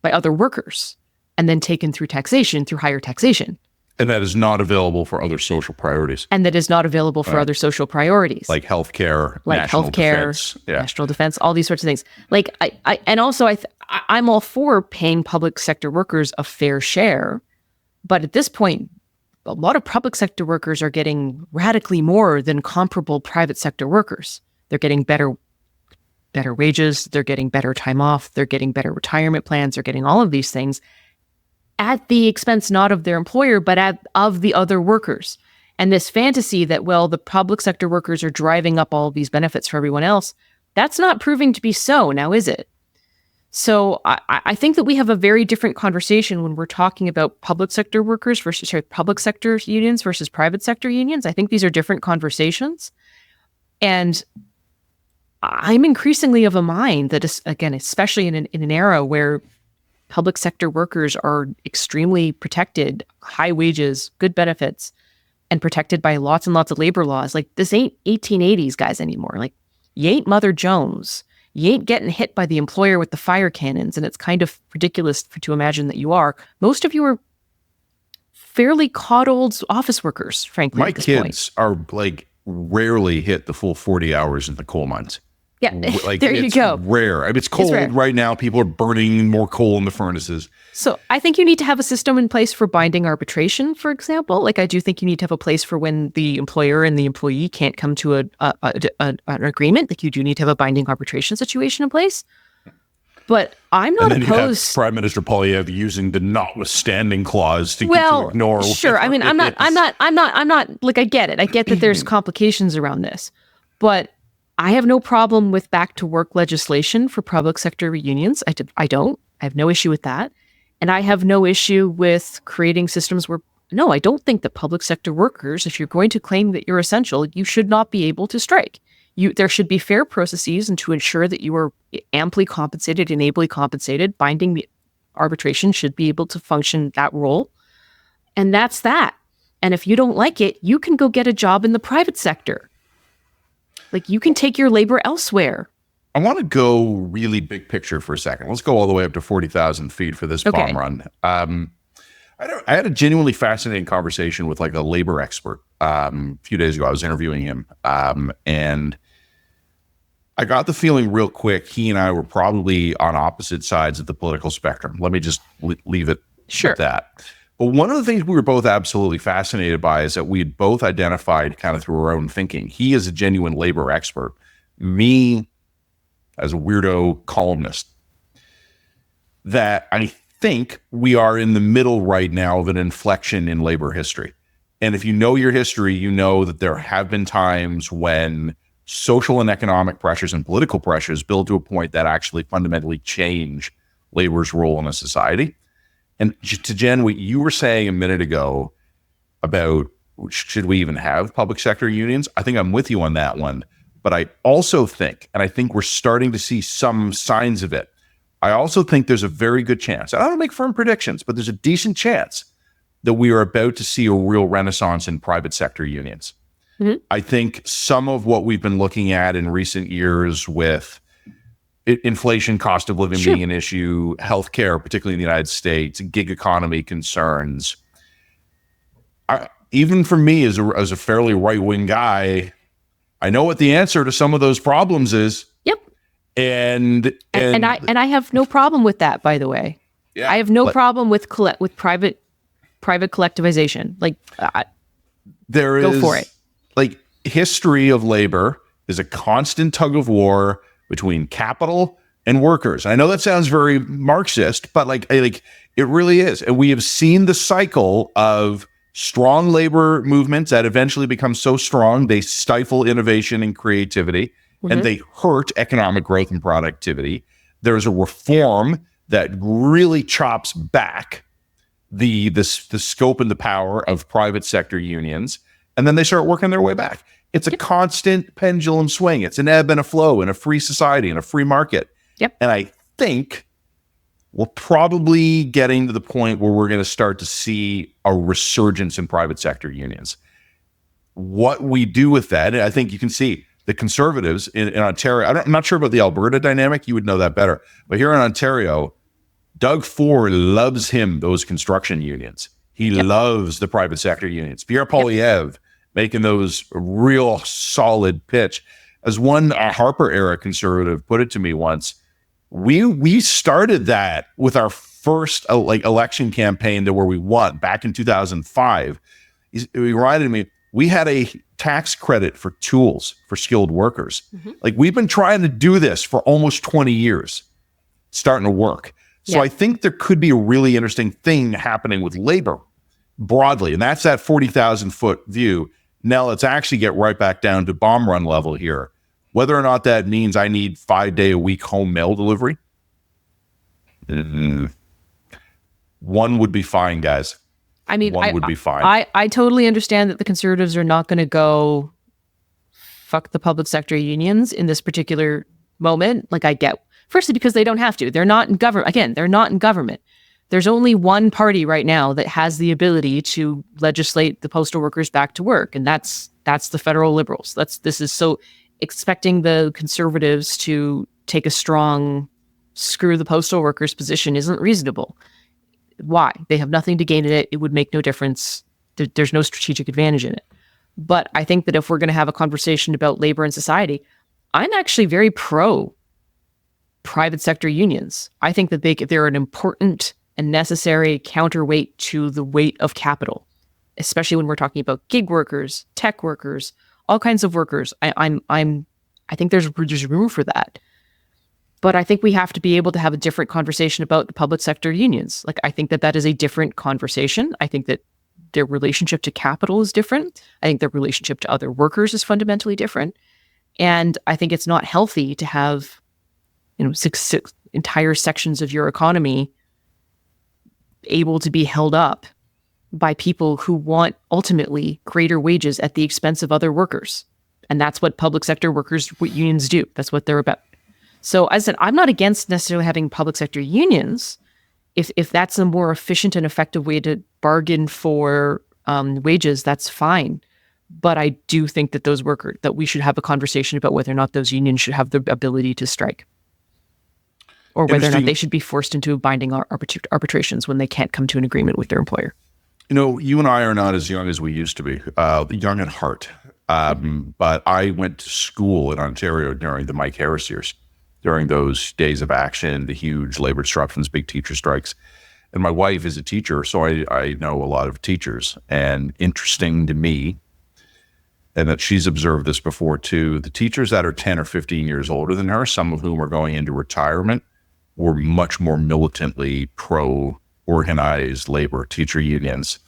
by other workers, and then taken through taxation, through higher taxation. And that is not available for other social priorities. And that is not available for other social priorities. Like healthcare, national defense, all these sorts of things. Like, I'm all for paying public sector workers a fair share. But at this point, a lot of public sector workers are getting radically more than comparable private sector workers. They're getting better wages. They're getting better time off. They're getting better retirement plans. They're getting all of these things at the expense not of their employer, but of the other workers. And this fantasy that, well, the public sector workers are driving up all of these benefits for everyone else, that's not proving to be so now, is it? So I think that we have a very different conversation when we're talking about public sector workers versus public sector unions versus private sector unions. I think these are different conversations. And I'm increasingly of a mind that, again, especially in an era where public sector workers are extremely protected, high wages, good benefits, and protected by lots and lots of labor laws. Like, this ain't 1880s guys anymore. Like, you ain't Mother Jones. You ain't getting hit by the employer with the fire cannons, and it's kind of ridiculous to imagine that you are. Most of you are fairly coddled office workers, frankly. My kids are like rarely hit the full 40 hours in the coal mines. Yeah, there you go. Rare. I mean, it's cold right now. People are burning more coal in the furnaces. So I think you need to have a system in place for binding arbitration, for example. Like, I do think you need to have a place for when the employer and the employee can't come to an agreement. Like, you do need to have a binding arbitration situation in place. But I'm not opposed. You have Prime Minister Poilievre using the notwithstanding clause to ignore. Sure. I mean, I'm not. Like, I get it. I get that there's complications around this, but I have no problem with back to work legislation for public sector unions. I don't. I have no issue with that. And I have no issue with creating systems where, no, I don't think that public sector workers, if you're going to claim that you're essential, you should not be able to strike. There should be fair processes, and to ensure that you are amply compensated and ably compensated, binding arbitration should be able to function that role. And that's that. And if you don't like it, you can go get a job in the private sector. Like, you can take your labor elsewhere. I want to go really big picture for a second. Let's go all the way up to 40,000 feet for this bomb run. I had a genuinely fascinating conversation with like a labor expert a few days ago. I was interviewing him, and I got the feeling real quick he and I were probably on opposite sides of the political spectrum. Let me just leave it at that. But one of the things we were both absolutely fascinated by is that we had both identified kind of through our own thinking. He is a genuine labor expert. Me, as a weirdo columnist, that I think we are in the middle right now of an inflection in labor history. And if you know your history, you know that there have been times when social and economic pressures and political pressures build to a point that actually fundamentally change labor's role in a society. And to Jen, what you were saying a minute ago about should we even have public sector unions, I think I'm with you on that one. But I also think, and I think we're starting to see some signs of it, I also think there's a very good chance, and I don't make firm predictions, but there's a decent chance that we are about to see a real renaissance in private sector unions. Mm-hmm. I think some of what we've been looking at in recent years with inflation, cost of living being an issue, healthcare, particularly in the United States, gig economy concerns. Even for me as a fairly right-wing guy, I know what the answer to some of those problems is. Yep. And I have no problem with that, by the way. Yeah, I have no problem with private collectivization. Like, go for it. Like, history of labor is a constant tug of war between capital and workers. I know that sounds very Marxist, but like it really is. And we have seen the cycle of strong labor movements that eventually become so strong they stifle innovation and creativity, and they hurt economic growth and productivity. There's a reform that really chops back the scope and the power of private sector unions, and then they start working their way back. It's a constant pendulum swing. It's an ebb and a flow in a free society, in a free market. Yep. And I think we're probably getting to the point where we're going to start to see a resurgence in private sector unions. What we do with that, I think you can see the Conservatives in Ontario. I'm not sure about the Alberta dynamic. You would know that better. But here in Ontario, Doug Ford loves those construction unions. He loves the private sector unions. Pierre Poilievre making those real solid pitch. As one Harper era conservative put it to me once, we started that with our first election campaign where we won back in 2005. He reminded me, we had a tax credit for tools for skilled workers. Mm-hmm. Like, we've been trying to do this for almost 20 years, starting to work. So I think there could be a really interesting thing happening with labor broadly. And that's that 40,000 foot view. Now let's actually get right back down to bomb run level here. Whether or not that means I need 5-day-a-week home mail delivery, one would be fine, guys. I mean, one would be fine. I totally understand that the Conservatives are not going to go fuck the public sector unions in this particular moment. Like, I get, firstly, because they don't have to. They're not in government. Again, they're not in government. There's only one party right now that has the ability to legislate the postal workers back to work, and that's the federal Liberals. This is so expecting the Conservatives to take a strong screw the postal workers position isn't reasonable. Why? They have nothing to gain in it. It would make no difference. There's no strategic advantage in it. But I think that if we're going to have a conversation about labor and society, I'm actually very pro private sector unions. I think that they're an important and necessary counterweight to the weight of capital, especially when we're talking about gig workers, tech workers, all kinds of workers. I think there's room for that. But I think we have to be able to have a different conversation about the public sector unions. Like, I think that is a different conversation. I think that their relationship to capital is different. I think their relationship to other workers is fundamentally different. And I think it's not healthy to have, six entire sections of your economy able to be held up by people who want ultimately greater wages at the expense of other workers. And that's what public sector workers unions do. That's what they're about. So as I said, I'm not against necessarily having public sector unions if that's a more efficient and effective way to bargain for wages, that's fine. But I do think that that we should have a conversation about whether or not those unions should have the ability to strike, or whether or not they should be forced into binding arbitrations when they can't come to an agreement with their employer. You and I are not as young as we used to be, young at heart. But I went to school in Ontario during the Mike Harris years, during those days of action, the huge labor disruptions, big teacher strikes. And my wife is a teacher, so I know a lot of teachers. And interesting to me, and that she's observed this before too, the teachers that are 10 or 15 years older than her, some of whom are going into retirement, were much more militantly pro-organized labor teacher unions.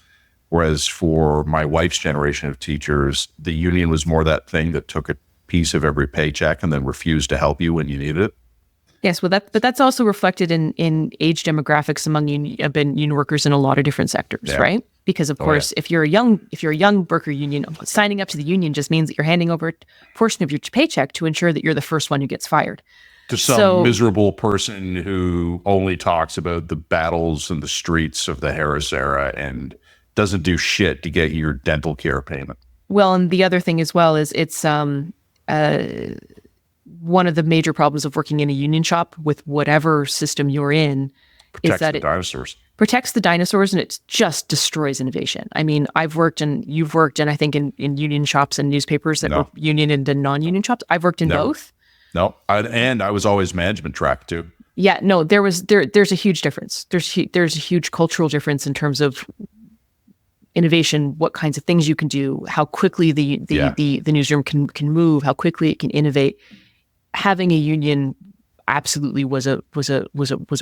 Whereas for my wife's generation of teachers, the union was more that thing that took a piece of every paycheck and then refused to help you when you needed it. Yes, well, but that's also reflected in age demographics among union workers in a lot of different sectors, right? Because of course, if you're a young worker union, signing up to the union just means that you're handing over a portion of your paycheck to ensure that you're the first one who gets fired. To some miserable person who only talks about the battles in the streets of the Harris era and doesn't do shit to get your dental care payment. Well, and the other thing as well is it's one of the major problems of working in a union shop with whatever system you're in is that it protects the dinosaurs and it just destroys innovation. I mean, I've worked and you've worked, and I think in union shops and newspapers that were union and non-union shops. I've worked in both. No, I was always management track too. Yeah, no, there's a huge difference. There's a huge cultural difference in terms of innovation, what kinds of things you can do, how quickly the newsroom can move, how quickly it can innovate. Having a union absolutely was a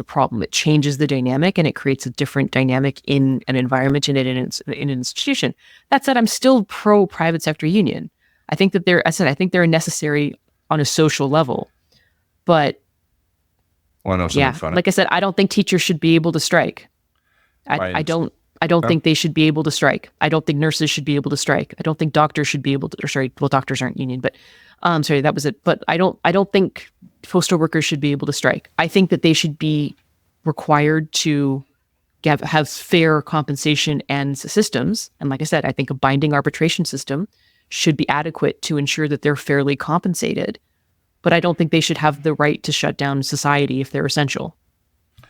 problem. It changes the dynamic and it creates a different dynamic in an environment and in an institution. That said, I'm still pro private sector union. I think that they're necessary on a social level. But funny? Like I said, I don't think teachers should be able to strike. I don't think they should be able to strike. I don't think nurses should be able to strike. I don't think doctors should be able to, well, doctors aren't union, but that was it. But I don't think postal workers should be able to strike. I think that they should be required to have fair compensation and systems. And like I said, I think a binding arbitration system should be adequate to ensure that they're fairly compensated. But I don't think they should have the right to shut down society if they're essential.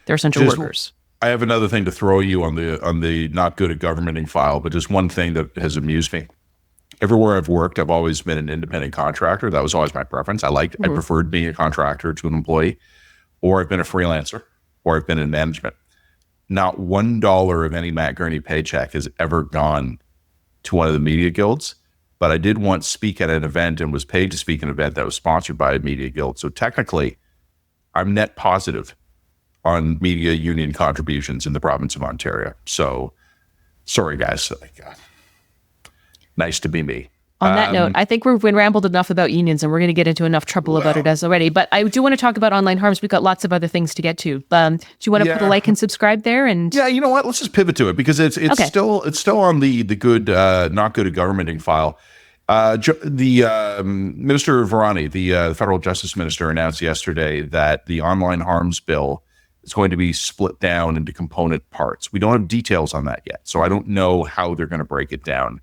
They're essential workers. I have another thing to throw you on the not good at governmenting file, but just one thing that has amused me. Everywhere I've worked, I've always been an independent contractor. That was always my preference. I preferred being a contractor to an employee, or I've been a freelancer, or I've been in management. Not $1 of any Matt Gurney paycheck has ever gone to one of the media guilds, but I did once speak at an event and was paid to speak at an event that was sponsored by a media guild. So technically, I'm net positive on media union contributions in the province of Ontario. So, sorry guys. Nice to be me. On that note, I think we've rambled enough about unions and we're going to get into enough trouble about it as already. But I do want to talk about online harms. We've got lots of other things to get to. Do you want to put a like and subscribe there? And yeah, you know what? Let's just pivot to it because it's still on the good, not good at governmenting file. The Minister Varani, the federal justice minister, announced yesterday that the online harms bill is going to be split down into component parts. We don't have details on that yet, so I don't know how they're going to break it down.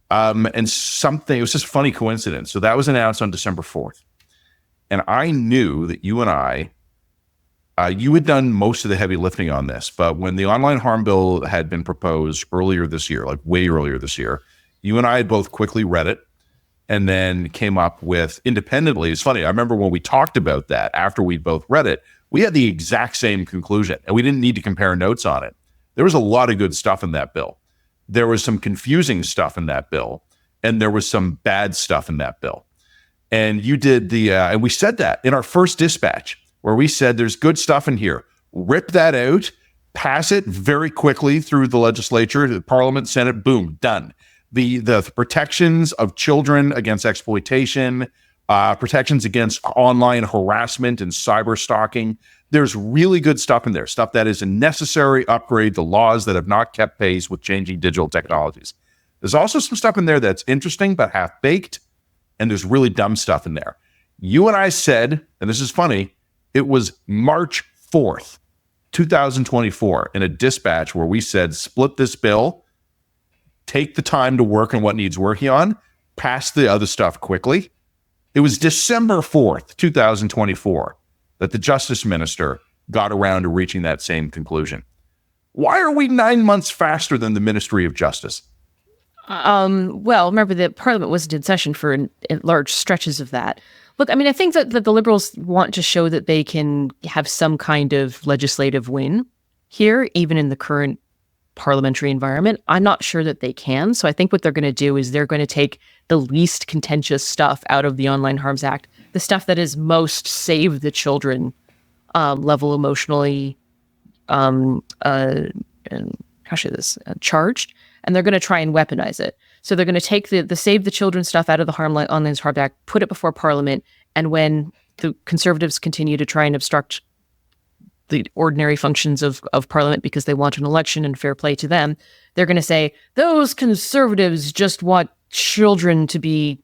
And it was just a funny coincidence. So that was announced on December 4th. And I knew that you and I, you had done most of the heavy lifting on this, but when the online harm bill had been proposed earlier this year, like way earlier this year, you and I had both quickly read it and then came up with independently. It's funny. I remember when we talked about that after we'd both read it, we had the exact same conclusion and we didn't need to compare notes on it. There was a lot of good stuff in that bill. There was some confusing stuff in that bill, and there was some bad stuff in that bill. And you did and we said that in our first dispatch, where we said there's good stuff in here. Rip that out, pass it very quickly through the legislature, the Parliament, Senate, boom, done. The protections of children against exploitation, protections against online harassment and cyber stalking. There's really good stuff in there, stuff that is a necessary upgrade to laws that have not kept pace with changing digital technologies. There's also some stuff in there that's interesting but half-baked, and there's really dumb stuff in there. You and I said, and this is funny, it was March 4th, 2024 in a dispatch where we said, split this bill, take the time to work on what needs working on, pass the other stuff quickly. It was December 4th, 2024, that the Justice Minister got around to reaching that same conclusion. Why are we 9 months faster than the Ministry of Justice? Well, remember that Parliament wasn't in session for large stretches of that. Look, I mean, I think that the Liberals want to show that they can have some kind of legislative win here, even in the current parliamentary environment. I'm not sure that they can. So I think what they're going to do is they're going to take the least contentious stuff out of the Online Harms Act, the stuff that is most save the children level emotionally charged, and they're going to try and weaponize it. So they're going to take the save the children stuff out of the Online Harms Act, put it before Parliament, and when the Conservatives continue to try and obstruct the ordinary functions of Parliament because they want an election and fair play to them, they're going to say, those Conservatives just want children to be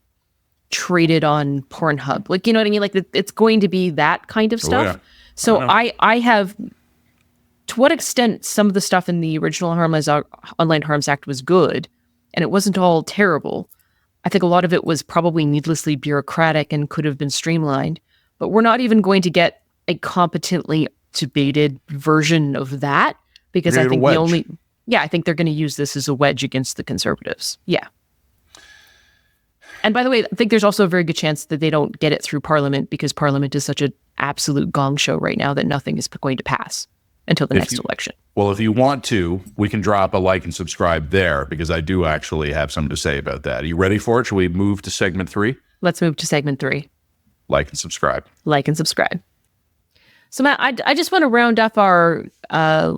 traded on Pornhub. Like, you know what I mean? Like, it's going to be that kind of stuff. Yeah. So I have, to what extent some of the stuff in the original Online Harms Act was good, and it wasn't all terrible. I think a lot of it was probably needlessly bureaucratic and could have been streamlined, but we're not even going to get a competently debated version of that, because I think I think they're going to use this as a wedge against the Conservatives. Yeah. And by the way, I think there's also a very good chance that they don't get it through Parliament, because Parliament is such an absolute gong show right now that nothing is going to pass until the next election. Well, if you want to, we can drop a like and subscribe there, because I do actually have something to say about that. Are you ready for it? Shall we move to segment 3? Let's move to segment 3. Like and subscribe. Like and subscribe. So, Matt, I just want to round up our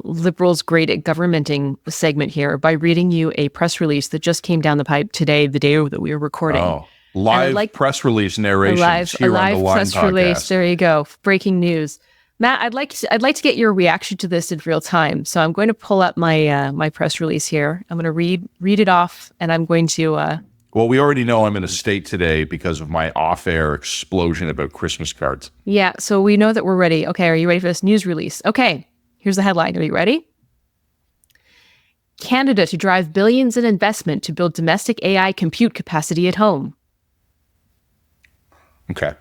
Liberals great at governmenting segment here by reading you a press release that just came down the pipe today, the day that we were recording. Oh, live press release narration here on the Line press podcast. Release. There you go. Breaking news. Matt, I'd like to get your reaction to this in real time. So I'm going to pull up my my press release here. I'm going to read it off, and I'm going to. Well, we already know I'm in a state today because of my off-air explosion about Christmas cards. Yeah, so we know that we're ready. Okay, are you ready for this news release? Okay, here's the headline. Are you ready? Canada to drive billions in investment to build domestic AI compute capacity at home. Okay.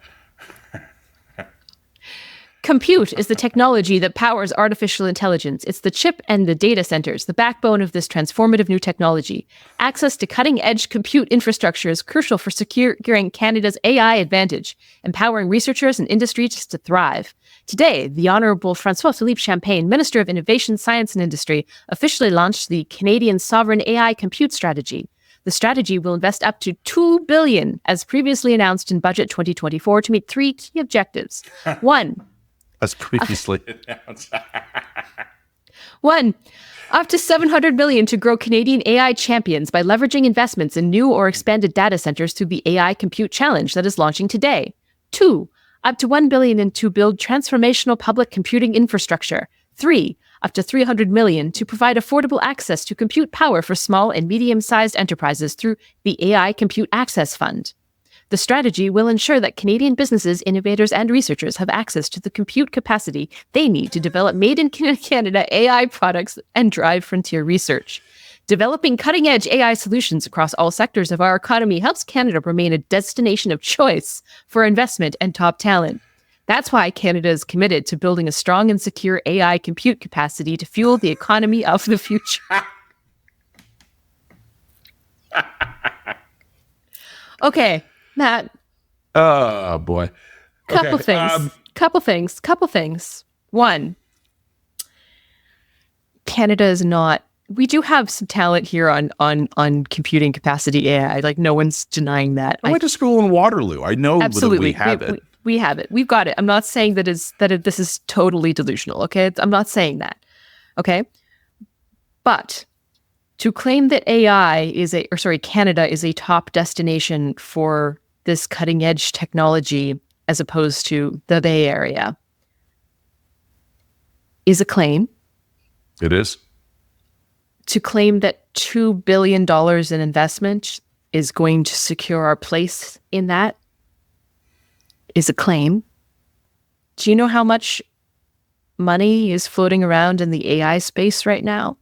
Compute is the technology that powers artificial intelligence. It's the chip and the data centers, the backbone of this transformative new technology. Access to cutting-edge compute infrastructure is crucial for securing Canada's AI advantage, empowering researchers and industries to thrive. Today, the Honourable François-Philippe Champagne, Minister of Innovation, Science and Industry, officially launched the Canadian Sovereign AI Compute Strategy. The strategy will invest up to $2 billion, as previously announced in Budget 2024, to meet 3 key objectives. 1. As previously announced. 1. Up to $700 million to grow Canadian AI champions by leveraging investments in new or expanded data centers through the AI Compute Challenge that is launching today. 2. Up to $1 billion to build transformational public computing infrastructure. 3. Up to $300 million to provide affordable access to compute power for small and medium-sized enterprises through the AI Compute Access Fund. The strategy will ensure that Canadian businesses, innovators, and researchers have access to the compute capacity they need to develop made-in-Canada AI products and drive frontier research. Developing cutting-edge AI solutions across all sectors of our economy helps Canada remain a destination of choice for investment and top talent. That's why Canada is committed to building a strong and secure AI compute capacity to fuel the economy of the future. Okay. Matt. Oh, boy. Couple things. 1, Canada is not. We do have some talent here on computing capacity AI. Like, no one's denying that. I went to school in Waterloo. I know absolutely that we have it. We have it. We've got it. I'm not saying that this is totally delusional. Okay, I'm not saying that. Okay, but to claim that Canada is a top destination for this cutting edge technology as opposed to the Bay Area is a claim. It is. To claim that $2 billion in investment is going to secure our place in that is a claim. Do you know how much money is floating around in the AI space right now?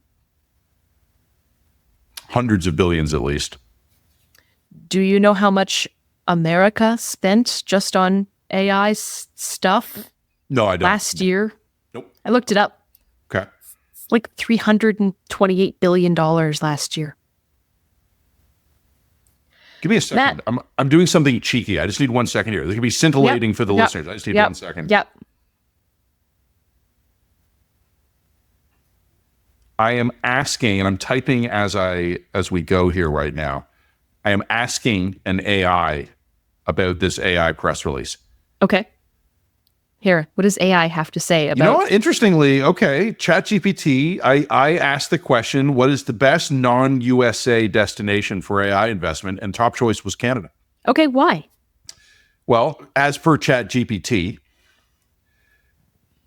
Hundreds of billions at least. Do you know how much America spent just on AI stuff No, I don't. last year? Nope. I looked it up. Okay. It's like $328 billion last year. Give me a second. I'm doing something cheeky. I just need 1 second here. There can be scintillating for the listeners. I just need 1 second. Yep. I am asking, and I'm typing as we go here right now. I am asking an AI about this AI press release. Okay. Here, what does AI have to say about? You know what? Interestingly, okay, ChatGPT, I asked the question, what is the best non-USA destination for AI investment? And top choice was Canada. Okay, why? Well, as per ChatGPT,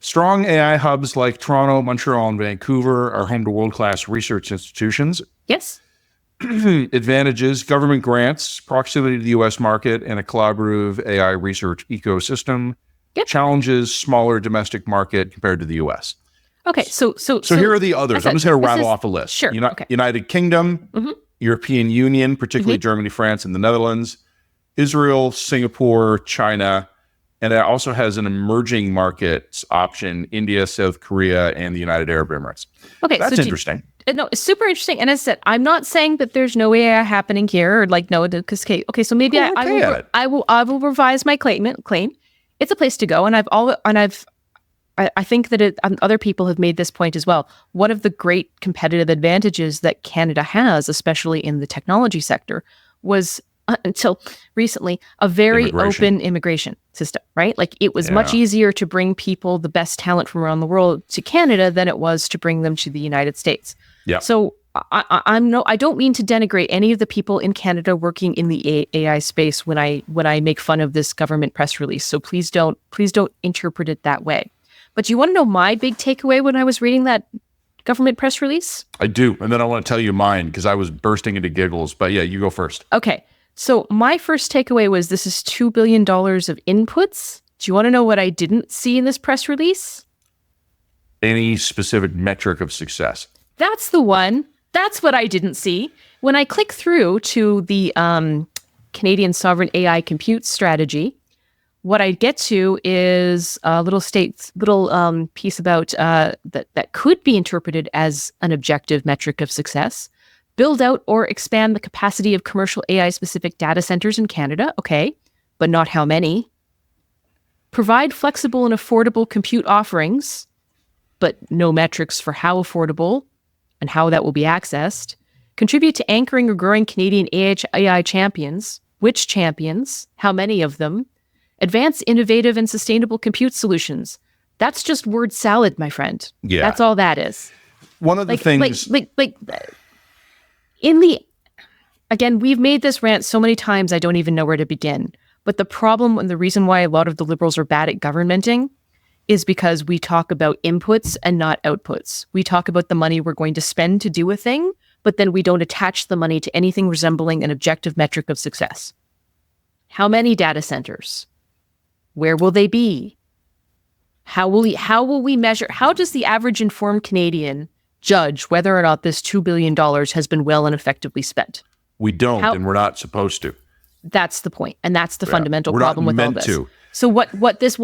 strong AI hubs like Toronto, Montreal, and Vancouver are home to world-class research institutions. Yes. Advantages, government grants, proximity to the U.S. market, and a collaborative AI research ecosystem. Yep. Challenges, smaller domestic market compared to the U.S. Okay, so here are the others. I'm just going to rattle off a list. Sure. Okay. United Kingdom, European Union, particularly Germany, France, and the Netherlands, Israel, Singapore, China, and it also has an emerging markets option, India, South Korea, and the United Arab Emirates. Okay, that's interesting. No, it's super interesting. And as I said, I'm not saying that there's no AI happening here, or like no, because okay, so maybe I will revise my claim. It's a place to go, and I think that other people have made this point as well. One of the great competitive advantages that Canada has, especially in the technology sector, was until recently a very open immigration system, right? Like it was much easier to bring people, the best talent from around the world, to Canada than it was to bring them to the United States. Yeah. So I don't mean to denigrate any of the people in Canada working in the AI space when I make fun of this government press release. So please don't interpret it that way. But do you want to know my big takeaway when I was reading that government press release? I do, and then I want to tell you mine because I was bursting into giggles. But yeah, you go first. Okay. So my first takeaway was this is $2 billion of inputs. Do you want to know what I didn't see in this press release? Any specific metric of success? That's the one. That's what I didn't see. When I click through to the Canadian Sovereign AI Compute Strategy, what I get to is a little piece about that could be interpreted as an objective metric of success. Build out or expand the capacity of commercial AI-specific data centers in Canada. Okay, but not how many. Provide flexible and affordable compute offerings, but no metrics for how affordable and how that will be accessed. Contribute to anchoring or growing Canadian AI champions. Which champions? How many of them? Advance innovative and sustainable compute solutions. That's just word salad, my friend. Yeah. That's all that is. One of the things... Again, we've made this rant so many times, I don't even know where to begin. But the problem and the reason why a lot of the Liberals are bad at governmenting is because we talk about inputs and not outputs. We talk about the money we're going to spend to do a thing, but then we don't attach the money to anything resembling an objective metric of success. How many data centers? Where will they be? How will we measure? How does the average informed Canadian judge whether or not this $2 billion has been well and effectively spent? We don't, and we're not supposed to. That's the point, and that's the fundamental problem with all this. To. So what this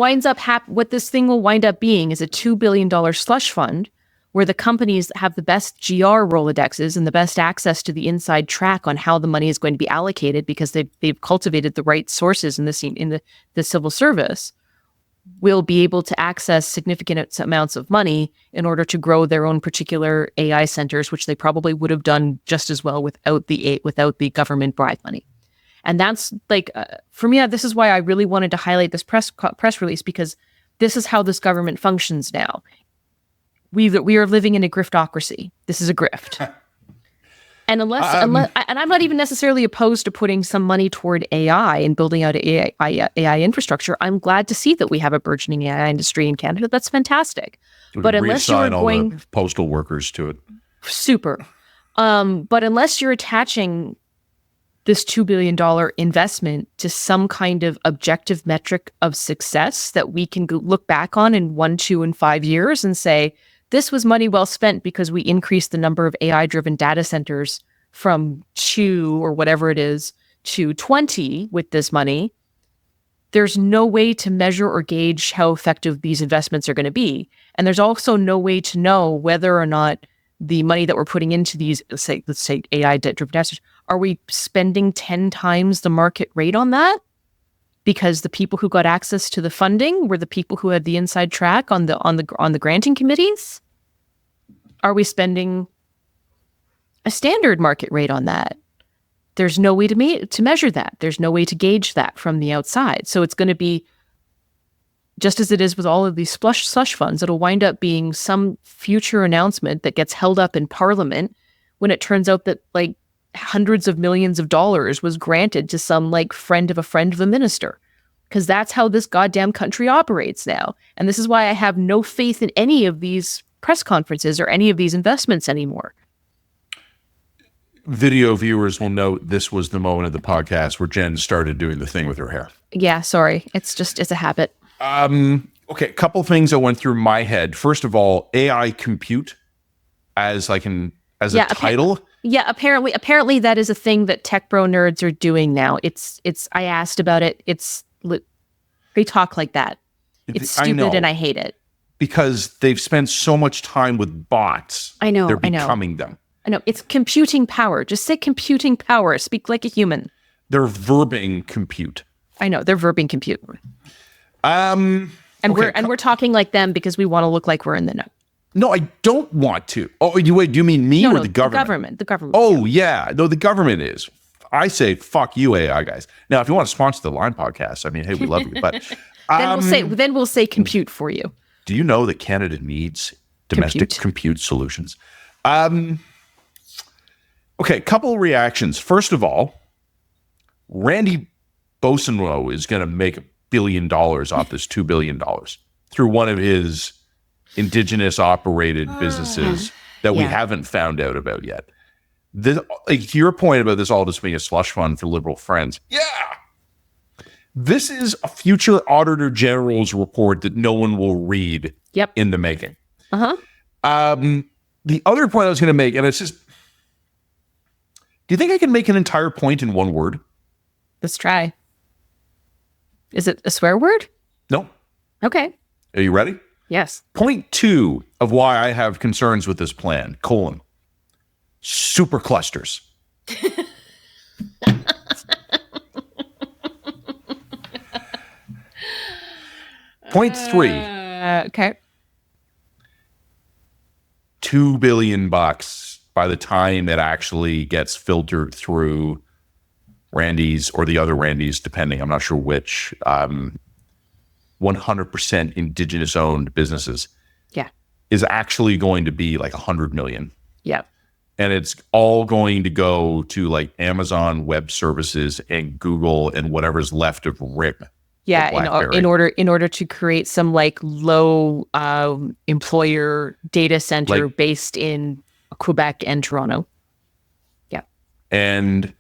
thing will wind up being is a $2 billion slush fund where the companies have the best GR Rolodexes and the best access to the inside track on how the money is going to be allocated because they've cultivated the right sources in the civil service, will be able to access significant amounts of money in order to grow their own particular AI centers, which they probably would have done just as well without the government bribe money. And that's for me, this is why I really wanted to highlight this press release, because this is how this government functions now. We are living in a griftocracy. This is a grift. And unless I'm not even necessarily opposed to putting some money toward AI and building out AI infrastructure. I'm glad to see that we have a burgeoning AI industry in Canada. That's fantastic. But unless you're going all the postal workers to it, super. But unless you're attaching this $2 billion investment to some kind of objective metric of success that we can look back on in 1, 2, and 5 years and say, this was money well spent because we increased the number of AI-driven data centers from 2 or whatever it is to 20 with this money. There's no way to measure or gauge how effective these investments are going to be. And there's also no way to know whether or not the money that we're putting into these, let's say AI-driven data centers, are we spending 10 times the market rate on that? Because the people who got access to the funding were the people who had the inside track on the granting committees? Are we spending a standard market rate on that? There's no way to measure that. There's no way to gauge that from the outside. So it's going to be, just as it is with all of these slush funds, it'll wind up being some future announcement that gets held up in Parliament when it turns out that like hundreds of millions of dollars was granted to some like friend of a minister. Because that's how this goddamn country operates now. And this is why I have no faith in any of these press conferences or any of these investments anymore. Video viewers will note this was the moment of the podcast where Jen started doing the thing with her hair. Yeah, sorry. It's a habit. Okay, a couple things that went through my head. First of all, AI compute as a title. Yeah, apparently that is a thing that tech bro nerds are doing now. I asked about it. They talk like that. It's stupid and I hate it. Because they've spent so much time with bots. I know. They're becoming them. I know. It's computing power. Just say computing power. Speak like a human. They're verbing compute. I know. They're verbing compute. And we're talking like them because we want to look like we're in the know. No, I don't want to. Oh, do you mean me or the government? The government. Oh, yeah. No, the government is. I say, fuck you, AI guys. Now, if you want to sponsor the Line podcast, I mean, hey, we love you. But then we'll say compute for you. Do you know that Canada needs domestic compute solutions? Okay, couple reactions. First of all, Randy Boissonneau is going to make $1 billion off this $2 billion through one of his Indigenous operated businesses that we haven't found out about yet. To your point about this all just being a slush fund for liberal friends. Yeah. This is a future Auditor General's report that no one will read in the making. Uh-huh. The other point I was going to make, and it's just, do you think I can make an entire point in one word? Let's try. Is it a swear word? No. Okay. Are you ready? Yes. Point 2 of why I have concerns with this plan, superclusters. Point 3. Okay. $2 billion by the time it actually gets filtered through Randy's or the other Randy's, depending, I'm not sure which, 100% Indigenous owned businesses. Yeah. Is actually going to be like 100 million. Yeah. And it's all going to go to like Amazon Web Services and Google and whatever's left of RIM. Yeah, in order to create some like low employer data center based in Quebec and Toronto. Yeah. And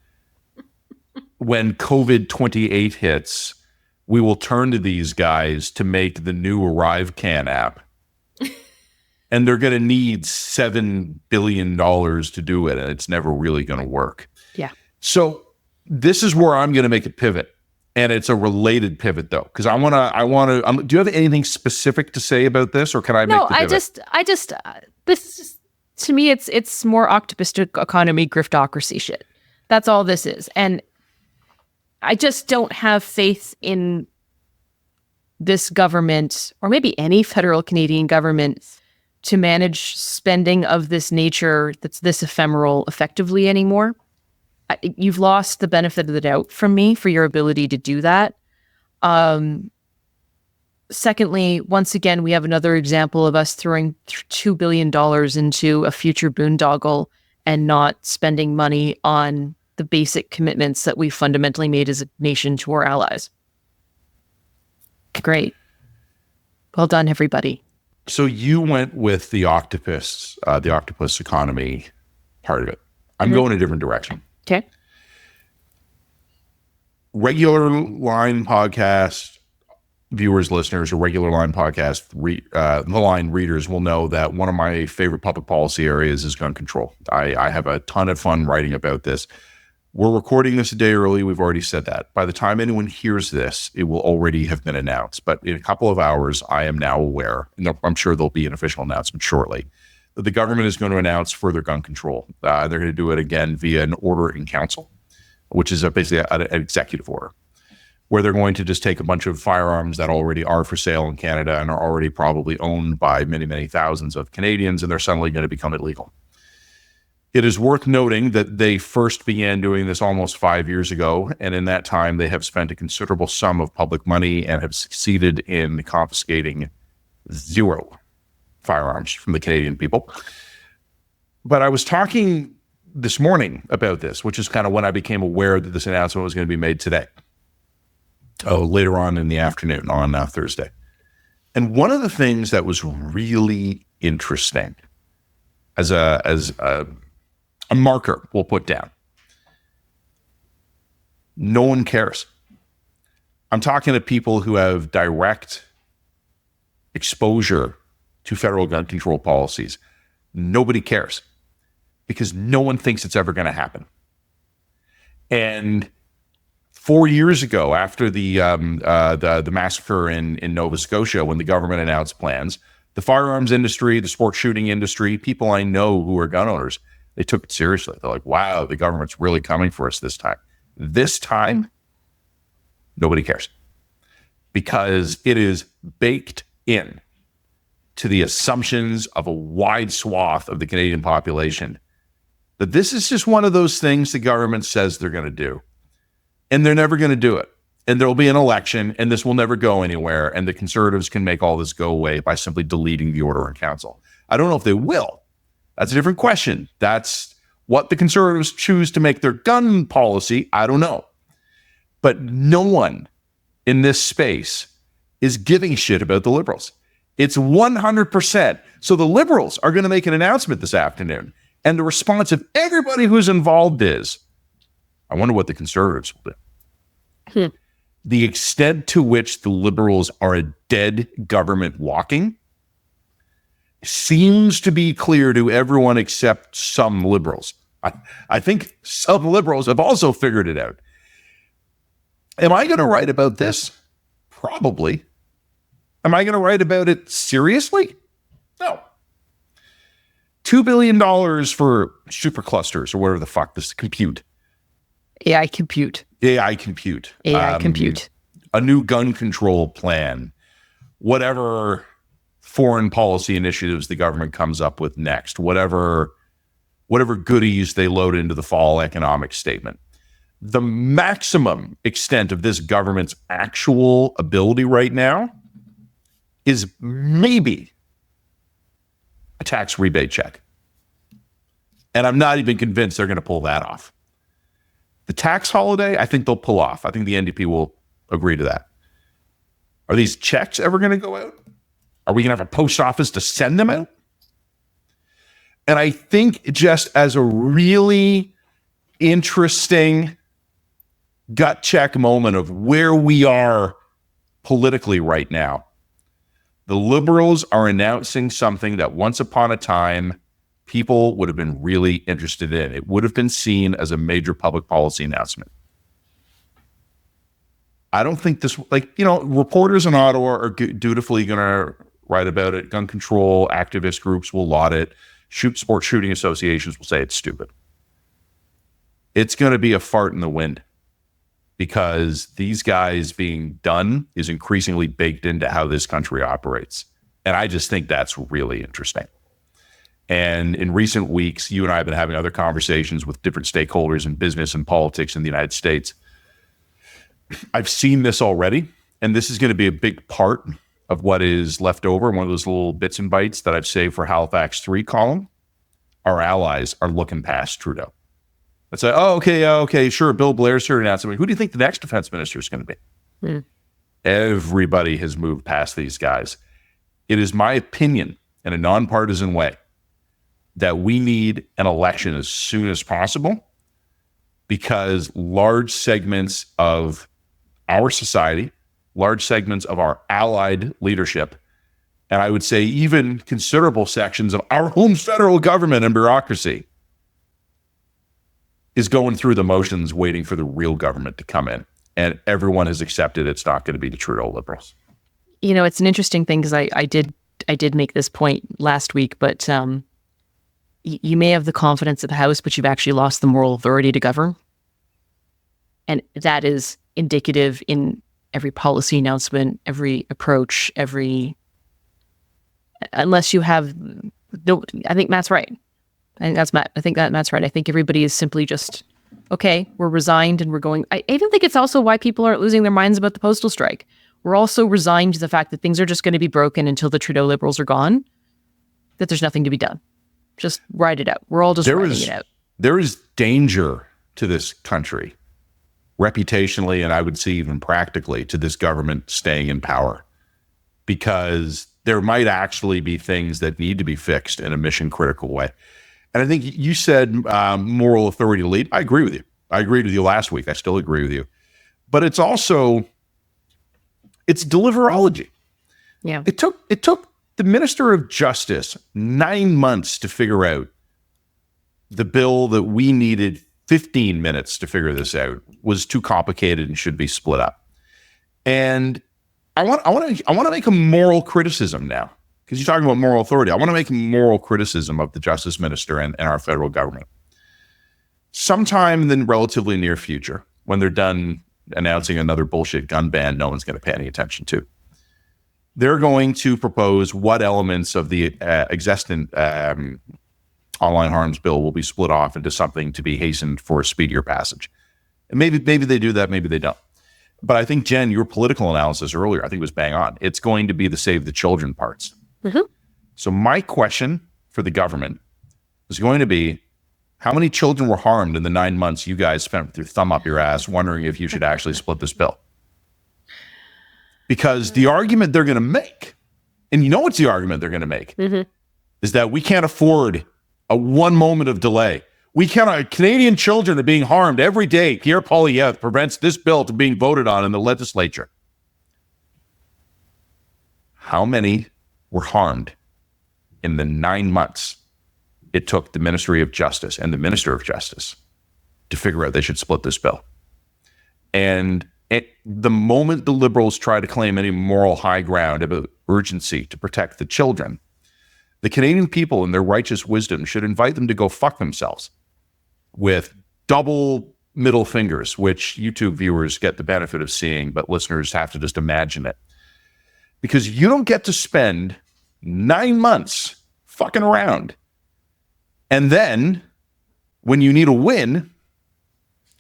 when COVID-28 hits, we will turn to these guys to make the new ArriveCan app. And they're going to need $7 billion to do it, and it's never really going to work. Yeah. So this is where I'm going to make a pivot. And it's a related pivot, though, because I want to. Do you have anything specific to say about this, or can I make the pivot? This is just, to me, it's more octopus economy griftocracy shit. That's all this is, and I just don't have faith in this government, or maybe any federal Canadian government, to manage spending of this nature that's this ephemeral effectively anymore. You've lost the benefit of the doubt from me for your ability to do that. Secondly, once again, we have another example of us throwing $2 billion into a future boondoggle and not spending money on the basic commitments that we fundamentally made as a nation to our allies. Great. Well done, everybody. So you went with the octopus economy part of it. I'm going a different direction. Okay. regular Line podcast viewers, listeners, or regular Line podcast, the Line readers will know that one of my favorite public policy areas is gun control. I have a ton of fun writing about this. We're recording this a day early. We've already said that. By the time anyone hears this, it will already have been announced. But in a couple of hours, I am now aware, and I'm sure there'll be an official announcement shortly, that the government is going to announce further gun control. They're going to do it again via an order in council, which is basically an executive order, where they're going to just take a bunch of firearms that already are for sale in Canada and are already probably owned by many, many thousands of Canadians, and they're suddenly going to become illegal. It is worth noting that they first began doing this almost 5 years ago, and in that time, they have spent a considerable sum of public money and have succeeded in confiscating 0 firearms from the Canadian people. But I was talking this morning about this, which is kind of when I became aware that this announcement was going to be made today. Later on in the afternoon on Thursday. And one of the things that was really interesting as a marker we'll put down, no one cares. I'm talking to people who have direct exposure to federal gun control policies. Nobody cares because no one thinks it's ever going to happen. And 4 years ago, after the massacre in Nova Scotia, when the government announced plans, the firearms industry, the sports shooting industry, people I know who are gun owners, they took it seriously. They're like, wow, the government's really coming for us this time. This time, nobody cares because it is baked in to the assumptions of a wide swath of the Canadian population that this is just one of those things the government says they're going to do. And they're never going to do it. And there'll be an election, and this will never go anywhere. And the Conservatives can make all this go away by simply deleting the order in council. I don't know if they will. That's a different question. That's what the Conservatives choose to make their gun policy. I don't know. But no one in this space is giving a shit about the Liberals. It's 100%. So the Liberals are going to make an announcement this afternoon. And the response of everybody who's involved is, I wonder what the Conservatives will do. The extent to which the Liberals are a dead government walking seems to be clear to everyone except some Liberals. I think some Liberals have also figured it out. Am I going to write about this? Probably. Am I going to write about it seriously? No. $2 billion for superclusters or whatever the fuck this compute. AI compute. AI compute. AI compute. A new gun control plan. Whatever foreign policy initiatives the government comes up with next. Whatever goodies they load into the fall economic statement. The maximum extent of this government's actual ability right now is maybe a tax rebate check. And I'm not even convinced they're going to pull that off. The tax holiday, I think they'll pull off. I think the NDP will agree to that. Are these checks ever going to go out? Are we going to have a post office to send them out? And I think just as a really interesting gut check moment of where we are politically right now, the Liberals are announcing something that once upon a time people would have been really interested in. It would have been seen as a major public policy announcement. I don't think this, reporters in Ottawa are dutifully going to write about it. Gun control activist groups will laud it. Sports shooting associations will say it's stupid. It's going to be a fart in the wind because these guys being done is increasingly baked into how this country operates. And I just think that's really interesting. And in recent weeks, you and I have been having other conversations with different stakeholders in business and politics in the United States. I've seen this already, and this is going to be a big part of what is left over, one of those little bits and bytes that I've saved for Halifax 3 column. Our allies are looking past Trudeau. It's like, okay, sure, Bill Blair's here announced something. Who do you think the next defense minister is going to be? Everybody has moved past these guys. It is my opinion, in a nonpartisan way, that we need an election as soon as possible because large segments of our society, large segments of our allied leadership, and I would say even considerable sections of our own federal government and bureaucracy is going through the motions waiting for the real government to come in. And everyone has accepted it's not going to be the Trudeau Liberals. You know, it's an interesting thing because I did make this point last week, but you may have the confidence of the House, but you've actually lost the moral authority to govern. And that is indicative in every policy announcement, every approach, unless you have, no, I think Matt's right. I think Matt's right. I think everybody is simply just, okay, we're resigned and we're going. I even think it's also why people aren't losing their minds about the postal strike. We're also resigned to the fact that things are just going to be broken until the Trudeau Liberals are gone, that there's nothing to be done. Just ride it out. We're all just riding it out. There is danger to this country, reputationally, and I would say even practically, to this government staying in power, because there might actually be things that need to be fixed in a mission critical way. And I think you said moral authority to lead. I agree with you. I agreed with you last week. I still agree with you. But it's also, it's deliverology. Yeah. It took the Minister of Justice 9 months to figure out the bill that we needed 15 minutes to figure this out was too complicated and should be split up. And I want to make a moral criticism now, because you're talking about moral authority. I want to make a moral criticism of the Justice Minister and our federal government. Sometime in the relatively near future, when they're done announcing another bullshit gun ban no one's going to pay any attention to, they're going to propose what elements of the existing online harms bill will be split off into something to be hastened for a speedier passage. And maybe they do that, maybe they don't. But I think, Jen, your political analysis earlier, I think was bang on. It's going to be the save the children parts. Mm-hmm. So my question for the government is going to be, how many children were harmed in the 9 months you guys spent with your thumb up your ass wondering if you should actually split this bill? Because the argument they're going to make, and you know what's the argument they're going to make, is that we can't afford a one moment of delay. We cannot. Canadian children are being harmed every day. Pierre Poilievre prevents this bill from being voted on in the legislature. How many were harmed in the 9 months it took the Ministry of Justice and the Minister of Justice to figure out they should split this bill? And the moment the Liberals try to claim any moral high ground about urgency to protect the children, the Canadian people in their righteous wisdom should invite them to go fuck themselves with double middle fingers, which YouTube viewers get the benefit of seeing, but listeners have to just imagine it. Because you don't get to spend 9 months fucking around. And then, when you need a win,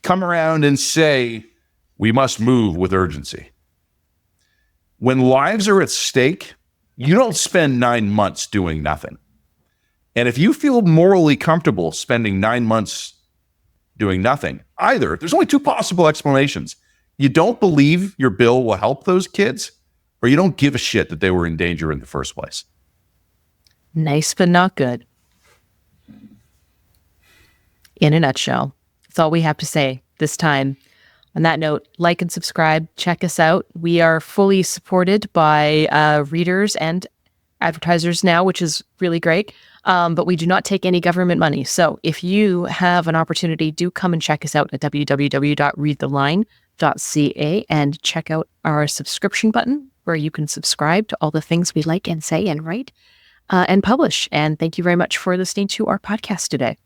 come around and say, we must move with urgency. When lives are at stake, you don't spend 9 months doing nothing. And if you feel morally comfortable spending 9 months doing nothing, either, there's only two possible explanations. You don't believe your bill will help those kids, or you don't give a shit that they were in danger in the first place. Nice, but not good. In a nutshell, that's all we have to say this time. On that note, like and subscribe. Check us out. We are fully supported by readers and advertisers now, which is really great. But we do not take any government money. So if you have an opportunity, do come and check us out at www.readtheline.ca and check out our subscription button where you can subscribe to all the things we like and say and write and publish. And thank you very much for listening to our podcast today.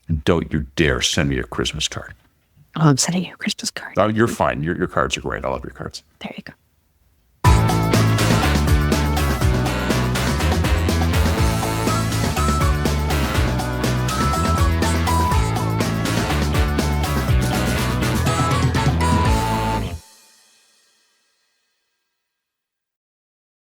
And don't you dare send me a Christmas card. Oh, I'm sending you a Christmas card. Oh, you're fine. Your cards are great. I love your cards. There you go.